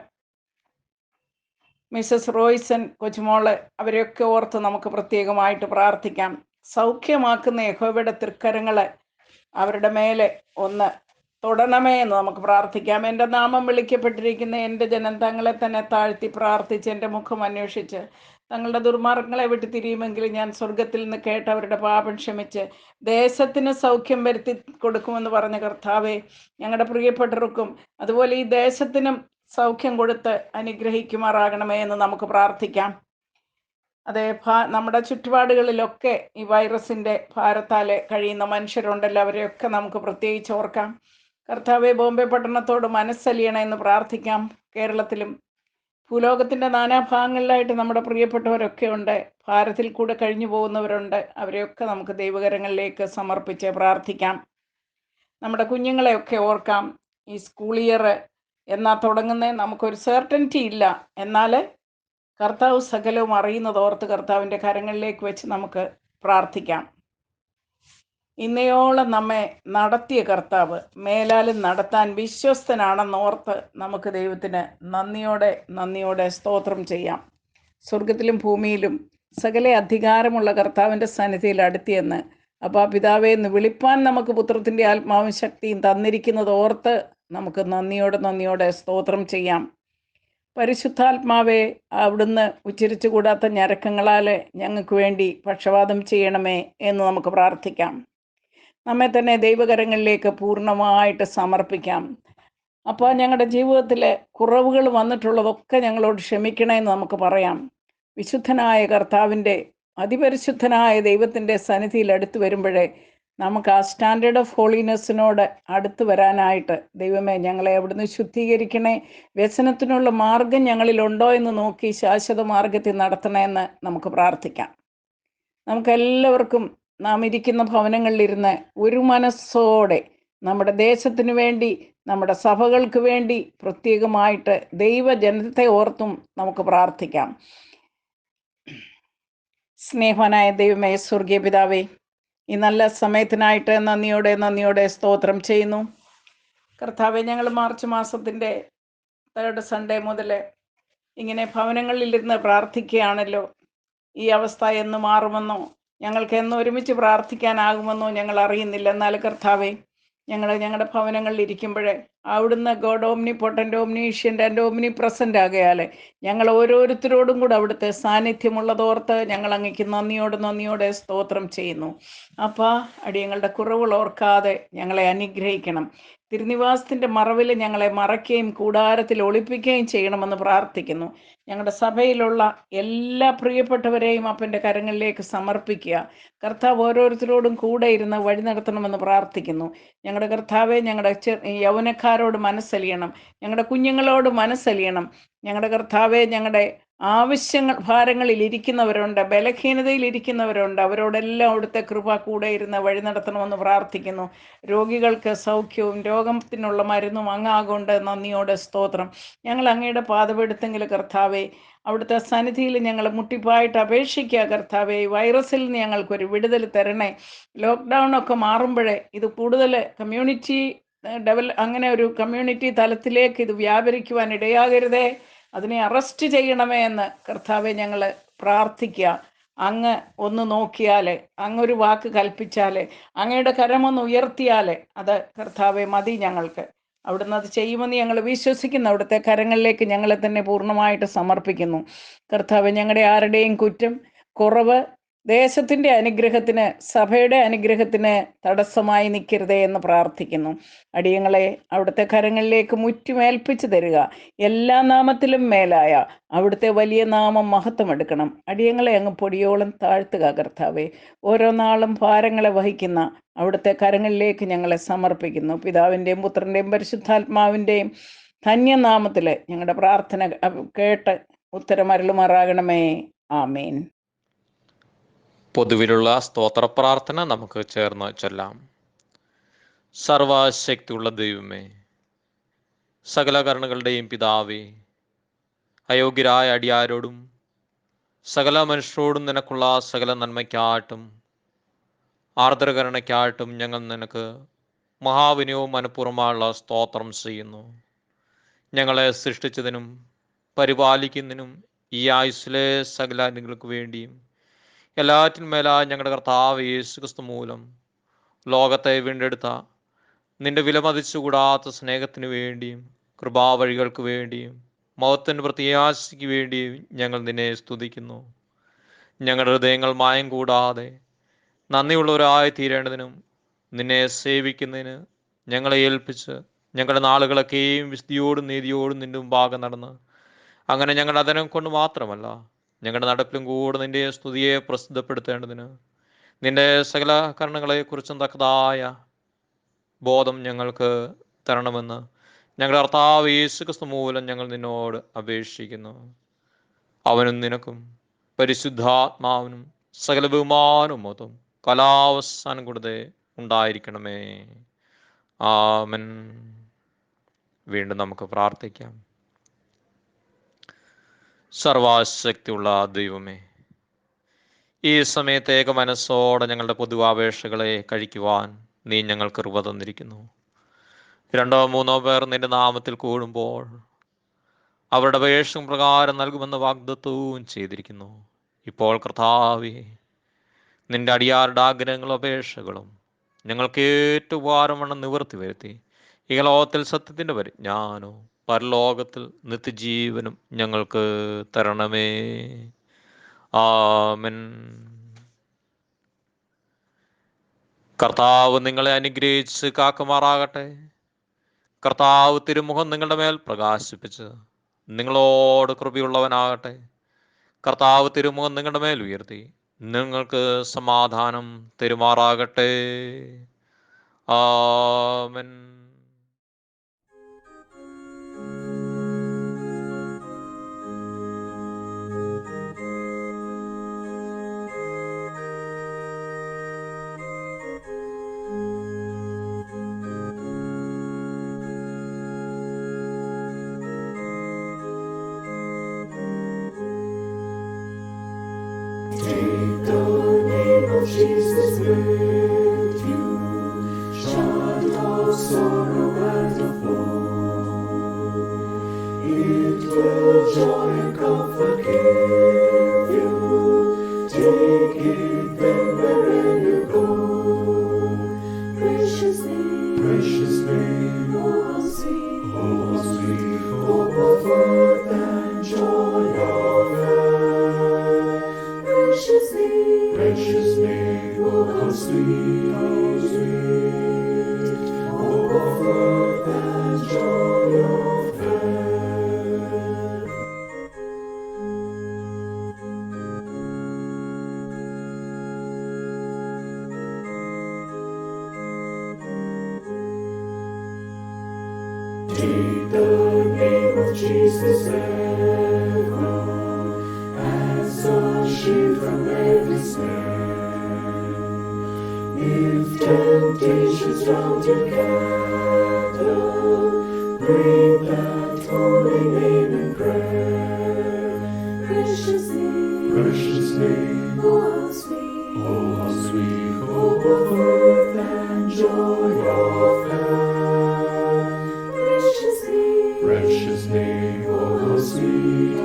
Mrs Royson Kochumol, അവരെയൊക്കെ ഓർത്ത് നമുക്ക് പ്രത്യേകമായിട്ട് പ്രാർത്ഥിക്കാം. സൗഖ്യമാക്കുന്ന യഹോവയുടെ തൃക്കരങ്ങൾ അവരുടെ മേലെ ഒന്ന് തൊടണമേ എന്ന് നമുക്ക് പ്രാർത്ഥിക്കാം. എൻ്റെ നാമം വിളിക്കപ്പെട്ടിരിക്കുന്ന എൻ്റെ ജനം തങ്ങളെ തന്നെ താഴ്ത്തി പ്രാർത്ഥിച്ച് എൻ്റെ മുഖം അന്വേഷിച്ച് തങ്ങളുടെ ദുർമാർഗങ്ങളെ വിട്ട് തിരിയുമെങ്കിൽ ഞാൻ സ്വർഗത്തിൽ നിന്ന് കേട്ട് അവരുടെ പാപം ക്ഷമിച്ച് ദേശത്തിന് സൗഖ്യം വരുത്തി കൊടുക്കുമെന്ന് പറഞ്ഞ കർത്താവെ, ഞങ്ങളുടെ പ്രിയപ്പെട്ടവർക്കും അതുപോലെ ഈ ദേശത്തിനും സൗഖ്യം കൊടുത്ത് അനുഗ്രഹിക്കുമാറാകണമേ എന്ന് നമുക്ക് പ്രാർത്ഥിക്കാം. അതെ, നമ്മുടെ ചുറ്റുപാടുകളിലൊക്കെ ഈ വൈറസിൻ്റെ ഭാരത്താൽ കഴിയുന്ന മനുഷ്യരുണ്ടല്ലോ, അവരെയൊക്കെ നമുക്ക് പ്രത്യേകിച്ച് ഓർക്കാം. കർത്താവെ, ബോംബെ പട്ടണത്തോട് മനസ്സലിയണമെന്ന് പ്രാർത്ഥിക്കാം. കേരളത്തിലും ഭൂലോകത്തിൻ്റെ നാനാഭാഗങ്ങളിലായിട്ട് നമ്മുടെ പ്രിയപ്പെട്ടവരൊക്കെ ഉണ്ട്, ഭാരതത്തിൽ കൂടെ കഴിഞ്ഞു പോകുന്നവരുണ്ട്. അവരെയൊക്കെ നമുക്ക് ദൈവകരങ്ങളിലേക്ക് സമർപ്പിച്ച് പ്രാർത്ഥിക്കാം. നമ്മുടെ കുഞ്ഞുങ്ങളെയൊക്കെ ഓർക്കാം. ഈ സ്കൂൾ ഇയർ എന്നാ തുടങ്ങുന്നത് നമുക്കൊരു സെർട്ടനിറ്റി ഇല്ല, എന്നാൽ കർത്താവ് സകലവും അറിയുന്നത് ഓർത്ത് കർത്താവിൻ്റെ കരങ്ങളിലേക്ക് വെച്ച് നമുക്ക് പ്രാർത്ഥിക്കാം. ഇന്നയോളം നമ്മെ നടത്തിയ കർത്താവ് മേലാലും നടത്താൻ വിശ്വസ്തനാണെന്നോർത്ത് നമുക്ക് ദൈവത്തിന് നന്ദിയോടെ സ്തോത്രം ചെയ്യാം. സ്വർഗത്തിലും ഭൂമിയിലും സകല അധികാരമുള്ള കർത്താവിൻ്റെ സന്നിധിയിൽ അടുത്തിയെന്ന് അപ്പാ പിതാവേ എന്ന് വിളിപ്പാൻ നമുക്ക് പുത്രത്തിൻ്റെ ആത്മാവും ശക്തിയും തന്നിരിക്കുന്നത് ഓർത്ത് നമുക്ക് നന്ദിയോടെ സ്തോത്രം ചെയ്യാം. പരിശുദ്ധാത്മാവെ, അവിടുന്ന് ഉച്ചരിച്ചു കൂടാത്ത ഞരക്കങ്ങളാൽ ഞങ്ങൾക്ക് വേണ്ടി പക്ഷവാദം ചെയ്യണമേ എന്ന് നമുക്ക് പ്രാർത്ഥിക്കാം. നമ്മെ തന്നെ ദൈവകരങ്ങളിലേക്ക് പൂർണ്ണമായിട്ട് സമർപ്പിക്കാം. അപ്പോൾ ഞങ്ങളുടെ ജീവിതത്തിൽ കുറവുകൾ വന്നിട്ടുള്ളതൊക്കെ ഞങ്ങളോട് ക്ഷമിക്കണമെന്ന് നമുക്ക് പറയാം. വിശുദ്ധനായ കർത്താവിൻ്റെ അതിപരിശുദ്ധനായ ദൈവത്തിൻ്റെ സന്നിധിയിൽ അടുത്ത് വരുമ്പോഴേ നമുക്ക് ആ സ്റ്റാൻഡേർഡ് ഓഫ് ഹോളിനെസ്സിനോട് അടുത്ത് വരാനായിട്ട് ദൈവമേ ഞങ്ങളെ അവിടുന്ന് ശുദ്ധീകരിക്കണേ. വ്യസനത്തിനുള്ള മാർഗം ഞങ്ങളിലുണ്ടോ എന്ന് നോക്കി ശാശ്വത മാർഗത്തിൽ നടത്തണമെന്ന് നമുക്ക് പ്രാർത്ഥിക്കാം. നമുക്കെല്ലാവർക്കും നാം ഇരിക്കുന്ന ഭവനങ്ങളിലിരുന്ന് ഒരു മനസ്സോടെ നമ്മുടെ ദേശത്തിന് വേണ്ടി, നമ്മുടെ സഭകൾക്ക് വേണ്ടി പ്രത്യേകമായിട്ട് ദൈവജനത്തെ ഓർത്തും നമുക്ക് പ്രാർത്ഥിക്കാം. സ്നേഹവാനായ ദൈവമേ, സ്വർഗീയ പിതാവേ, ഈ നല്ല സമയത്തിനായിട്ട് നന്ദിയോടെ സ്തോത്രം ചെയ്യുന്നു. കർത്താവെ, ഞങ്ങൾ മാർച്ച് മാസത്തിൻ്റെ 3rd Sunday മുതൽ ഇങ്ങനെ ഭവനങ്ങളിലിരുന്ന് പ്രാർത്ഥിക്കുകയാണല്ലോ. ഈ അവസ്ഥ എന്ന് മാറുമെന്നോ ഞങ്ങൾക്ക് എന്ന് ഒരുമിച്ച് പ്രാർത്ഥിക്കാനാകുമെന്നോ ഞങ്ങൾ അറിയുന്നില്ല. എന്നാൽ കർത്താവെ, ഞങ്ങളുടെ ഭവനങ്ങളിൽ ഇരിക്കുമ്പോഴേ അവിടുന്ന് God omnipotent omniscient and omnipresent ആകയാൽ ഞങ്ങൾ ഓരോരുത്തരോടും കൂടെ അവിടുത്തെ സാന്നിധ്യമുള്ളതോർത്ത് ഞങ്ങൾ അങ്ങേക്ക് നന്ദിയോടെ സ്തോത്രം ചെയ്യുന്നു. അപ്പോൾ അടിയങ്ങളുടെ കുറവുകൾ ഓർക്കാതെ ഞങ്ങളെ അനുഗ്രഹിക്കണം. തിരുനിവാസത്തിൻ്റെ മറവിൽ ഞങ്ങളെ മറയ്ക്കുകയും കൂടാരത്തിൽ ഒളിപ്പിക്കുകയും ചെയ്യണമെന്ന് പ്രാർത്ഥിക്കുന്നു. ഞങ്ങളുടെ സഭയിലുള്ള എല്ലാ പ്രിയപ്പെട്ടവരെയും അപ്പൻ്റെ കരങ്ങളിലേക്ക് സമർപ്പിക്കുക. കർത്താവ് ഓരോരുത്തരോടും കൂടെ ഇരുന്ന് വഴി നടത്തണമെന്ന് പ്രാർത്ഥിക്കുന്നു. ഞങ്ങളുടെ കർത്താവെ, ഞങ്ങളുടെ യൗവനക്കാരോട് മനസ്സലിയണം, ഞങ്ങളുടെ കുഞ്ഞുങ്ങളോട് മനസ്സലിയണം. ഞങ്ങളുടെ കർത്താവെ, ഞങ്ങളുടെ ആവശ്യങ്ങൾ ഭാരങ്ങളിൽ ഇരിക്കുന്നവരുണ്ട്, ബലഹീനതയിൽ ഇരിക്കുന്നവരുണ്ട്, അവരോടെല്ലാം അവിടുത്തെ കൃപ കൂടെ ഇരുന്ന് വഴി നടത്തണമെന്ന് പ്രാർത്ഥിക്കുന്നു. രോഗികൾക്ക് സൗഖ്യവും രോഗത്തിനുള്ള മരുന്നും അങ്ങാകൊണ്ട് നന്ദിയോടെ സ്തോത്രം. ഞങ്ങൾ അങ്ങയുടെ പാദപീഠത്തെങ്കിൽ കർത്താവെ, അവിടുത്തെ സന്നിധിയിൽ ഞങ്ങൾ മുട്ടിപ്പായിട്ട് അപേക്ഷിക്കുക. കർത്താവെ, വൈറസിൽ നിന്ന് ഞങ്ങൾക്കൊരു വിടുതൽ തരണേ. ലോക്ക്ഡൗൺ ഒക്കെ മാറുമ്പോഴേ ഇത് കൂടുതൽ കമ്മ്യൂണിറ്റി അങ്ങനെ ഒരു കമ്മ്യൂണിറ്റി തലത്തിലേക്ക് ഇത് വ്യാപരിക്കുവാൻ ഇടയാകരുതേ. അതിനെ അറസ്റ്റ് ചെയ്യണമേ എന്ന് കർത്താവെ ഞങ്ങൾ പ്രാർത്ഥിക്കുക. അങ്ങ് ഒന്ന് നോക്കിയാൽ, അങ്ങൊരു വാക്ക് കൽപ്പിച്ചാൽ, അങ്ങയുടെ കരമൊന്ന് ഉയർത്തിയാൽ അത് കർത്താവെ മതി ഞങ്ങൾക്ക്. അവിടുന്ന് അത് ചെയ്യുമെന്ന് ഞങ്ങൾ വിശ്വസിക്കുന്നു. അവിടുത്തെ കരങ്ങളിലേക്ക് ഞങ്ങളെ തന്നെ പൂർണ്ണമായിട്ട് സമർപ്പിക്കുന്നു. കർത്താവ്, ഞങ്ങളുടെ ആരുടെയും കുറ്റം, കുറവ് ദേശത്തിൻ്റെ അനുഗ്രഹത്തിന്, സഭയുടെ അനുഗ്രഹത്തിന് തടസ്സമായി നിൽക്കരുതേ എന്ന് പ്രാർത്ഥിക്കുന്നു. അടിയങ്ങളെ അവിടുത്തെ കരങ്ങളിലേക്ക് മുറ്റുമേൽപ്പിച്ചു തരിക. എല്ലാ നാമത്തിലും മേലായ അവിടുത്തെ വലിയ നാമം മഹത്വമെടുക്കണം. അടിയങ്ങളെ അങ്ങ് പൊടിയോളം താഴ്ത്തുക കർത്താവെ. ഓരോ നാളും ഭാരങ്ങളെ വഹിക്കുന്ന അവിടുത്തെ കരങ്ങളിലേക്ക് ഞങ്ങളെ സമർപ്പിക്കുന്നു. പിതാവിൻ്റെയും പുത്രൻ്റെയും പരിശുദ്ധാത്മാവിൻ്റെയും ധന്യനാമത്തിൽ ഞങ്ങളുടെ പ്രാർത്ഥന കേട്ട് ഉത്തരമരുളുമാറാകണമേ. ആമേൻ. പൊതുവിലുള്ള സ്തോത്ര പ്രാർത്ഥന നമുക്ക് ചേർന്ന് ചൊല്ലാം. സർവശക്തിയുള്ള ദൈവമേ, സകല കരുണകളുടെയും പിതാവേ, അയോഗ്യരായ അടിയാരോടും സകല മനുഷ്യരോടും നിനക്കുള്ള സകല നന്മയ്ക്കായിട്ടും ആർദ്രകരുണയ്ക്കായിട്ടും ഞങ്ങൾ നിനക്ക് മഹാവിനയവും മനഃപൂർവ്വമുള്ള സ്തോത്രം ചെയ്യുന്നു. ഞങ്ങളെ സൃഷ്ടിച്ചതിനും പരിപാലിക്കുന്നതിനും ഈ ആയുസ്സിലെ സകല നിങ്ങൾക്ക് വേണ്ടിയും എല്ലാറ്റിന്മേലായി ഞങ്ങളുടെ കർത്താവ് യേശുക്രിസ്തു മൂലം ലോകത്തെ വീണ്ടെടുത്ത നിന്റെ വിലമതിച്ചുകൂടാത്ത സ്നേഹത്തിന് വേണ്ടിയും കൃപാവഴികൾക്ക് വേണ്ടിയും മഹത്വത്തിൻ്റെ പ്രത്യാശയ്ക്ക് വേണ്ടിയും ഞങ്ങൾ നിന്നെ സ്തുതിക്കുന്നു. ഞങ്ങളുടെ ഹൃദയങ്ങൾ മായം കൂടാതെ നന്ദിയുള്ളവരായി തീരേണ്ടതിനും നിന്നെ സേവിക്കുന്നതിന് ഞങ്ങളെ ഏൽപ്പിച്ച് ഞങ്ങളുടെ നാളുകളൊക്കെയും വിശുദ്ധിയോടും നീതിയോടും നിന്റെ മുമ്പാകെ നടന്ന് അങ്ങനെ ഞങ്ങളുടെ അതനം കൊണ്ട് മാത്രമല്ല ഞങ്ങളുടെ നടപ്പിലും കൂടെ നിന്റെ സ്തുതിയെ പ്രസിദ്ധപ്പെടുത്തേണ്ടതിന് നിന്റെ സകല കരുണകളെക്കുറിച്ചും തക്കതായ ബോധം ഞങ്ങൾക്ക് തരണമെന്ന് ഞങ്ങളുടെ കർത്താവ് യേശുക്രിസ്തു മൂലം ഞങ്ങൾ നിന്നോട് അപേക്ഷിക്കുന്നു. അവനും നിനക്കും പരിശുദ്ധാത്മാവിനും സകല ബഹുമാനവും മൊത്തം കലാവസാനം കൂടെ ഉണ്ടായിരിക്കണമേ. ആമേൻ. വീണ്ടും നമുക്ക് പ്രാർത്ഥിക്കാം. സർവശക്തിയുള്ള ദൈവമേ, ഈ സമയത്തേക്ക് മനസ്സോടെ ഞങ്ങളുടെ പൊതുവാപേക്ഷകളെ കഴിക്കുവാൻ നീ ഞങ്ങൾക്ക് കൃപ തന്നിരിക്കുന്നു. 2-3 പേർ നിന്റെ നാമത്തിൽ കൂടുമ്പോൾ അവരുടെ അപേക്ഷ പ്രകാരം നൽകുമെന്ന് വാഗ്ദത്തവും ചെയ്തിരിക്കുന്നു. ഇപ്പോൾ കർത്താവേ, നിന്റെ അടിയാരുടെ ആഗ്രഹങ്ങളും അപേക്ഷകളും ഞങ്ങൾക്ക് ഏറ്റവും ഉപകാരമെന്ന് നിവൃത്തി വരുത്തി ഈ ലോകത്തിൽ സത്യത്തിൻ്റെ പരിജ്ഞാനവും പരലോകത്തിൽ നിത്യജീവനും ഞങ്ങൾക്ക് തരണമേ. ആമേൻ. കർത്താവ് നിങ്ങളെ അനുഗ്രഹിച്ച് കാക്കുമാറാകട്ടെ. കർത്താവ് തിരുമുഖം നിങ്ങളുടെ മേൽ പ്രകാശിപ്പിച്ച് നിങ്ങളോട് കൃപയുള്ളവനാകട്ടെ. കർത്താവ് തിരുമുഖം നിങ്ങളുടെ മേൽ ഉയർത്തി നിങ്ങൾക്ക് സമാധാനം തരുമാറാകട്ടെ. ആമേൻ. Take the name of Jesus with you, shut all sorrow and woe. It will joy and comfort give you. Take it then wherever you go. Precious name, oh how sweet. Take the name of Jesus ever as a shield from every snare. If temptations round you gather, bring that holy name in prayer. Precious name, oh how sweet, hope of earth and joy of heaven. Precious name, oh how sweet,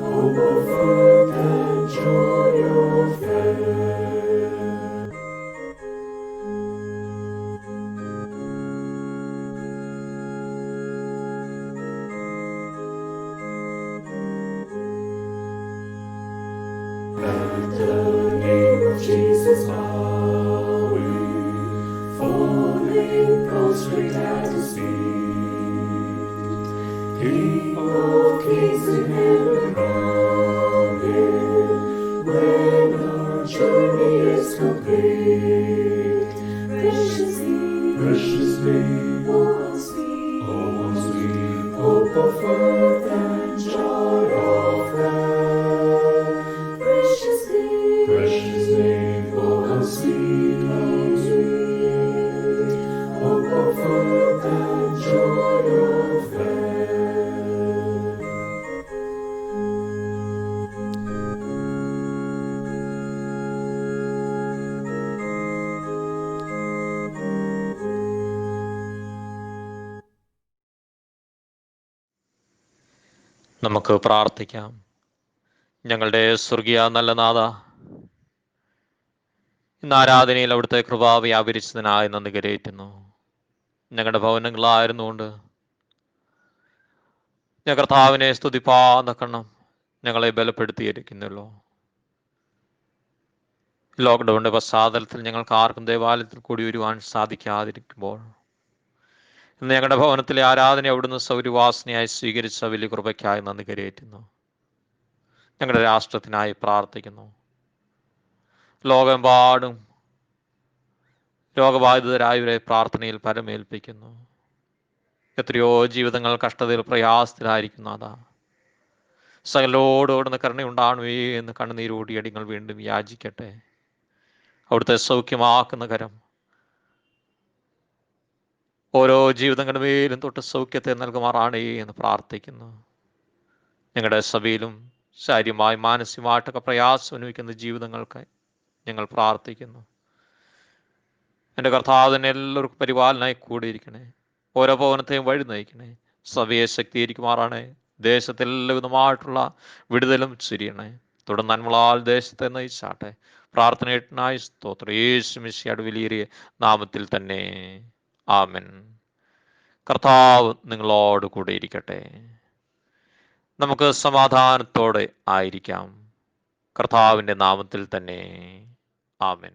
hope of earth and joy of heaven. At the name of Jesus bowing, falling prostrate at His feet, King of kings in heaven crowned Him, when our journey is complete. Precious name, oh how sweet, hope of earth and joy of heaven. Precious name, oh how sweet, hope of earth and joy of heaven. നമുക്ക് പ്രാർത്ഥിക്കാം. ഞങ്ങളുടെ സ്വർഗീയ നല്ല നാഥ, ഇന്ന് ആരാധനയിൽ അവിടുത്തെ കൃപ വ്യാപരിച്ചതിനായി നന്ദി കരയേറ്റുന്നു. ഞങ്ങളുടെ ഭവനങ്ങളായിരുന്നുകൊണ്ട് ഞങ്ങൾ കർത്താവിനെ സ്തുതിപ്പാതക്കണം ഞങ്ങളെ ബലപ്പെടുത്തിയിരിക്കുന്നല്ലോ. ലോക്ക്ഡൗണിൻ്റെ പശ്ചാത്തലത്തിൽ ഞങ്ങൾക്ക് ആർക്കും ദേവാലയത്തിൽ കൂടി വരുവാൻ സാധിക്കാതിരിക്കുമ്പോൾ ഇന്ന് ഞങ്ങളുടെ ഭവനത്തിലെ ആരാധന അവിടുന്ന് സൗരവാസനയായി സ്വീകരിച്ച വലിയ കൃപയ്ക്കായി നന്ദി കരയേറ്റുന്നു. ഞങ്ങളുടെ രാഷ്ട്രത്തിനായി പ്രാർത്ഥിക്കുന്നു. ലോകമെമ്പാടും രോഗബാധിതരായവരെ പ്രാർത്ഥനയിൽ പരമേൽപ്പിക്കുന്നു. എത്രയോ ജീവിതങ്ങൾ കഷ്ടതയിൽ പ്രയാസത്തിലായിരിക്കുന്നു. അതാ സകലോടോടുന്ന കരുണയുണ്ടാണുവേ എന്ന് കണ്ണുനീരോടി അടികൾ വീണ്ടും യാചിക്കട്ടെ. അവിടുത്തെ സൗഖ്യമാക്കുന്ന കരം ഓരോ ജീവിതങ്ങളുടെ മേലും തൊട്ട് സൗഖ്യത്തെ നൽകുമാറാണേ എന്ന് പ്രാർത്ഥിക്കുന്നു. ഞങ്ങളുടെ സഭയിലും ശാരീരികമായി മാനസികമായിട്ടൊക്കെ പ്രയാസം അനുഭവിക്കുന്ന ജീവിതങ്ങൾക്ക് ഞങ്ങൾ പ്രാർത്ഥിക്കുന്നു. എൻ്റെ കർത്താവിനെ എല്ലാവർക്കും പരിപാലനായി കൂടിയിരിക്കണേ. ഓരോ ഭവനത്തെയും വഴി നയിക്കണേ. സഭയെ ശക്തീകരിക്കുമാറാണേ. ദേശത്തെല്ലാ വിധമായിട്ടുള്ള വിടുതലും ചുരിയണേ. തുടർന്ന് നന്മളാൽ ദേശത്തെ നയിച്ചാട്ടെ. പ്രാർത്ഥനയായി സ്തോത്രം. യേശു മിശിഹായുടെ വലിയ നാമത്തിൽ തന്നെ ആമേൻ. കർത്താവ് നിങ്ങളോട് കൂടെ ഇരിക്കട്ടെ. നമുക്ക് സമാധാനത്തോടെ ആയിരിക്കാം. കർത്താവിൻ്റെ നാമത്തിൽ തന്നെ ആമേൻ.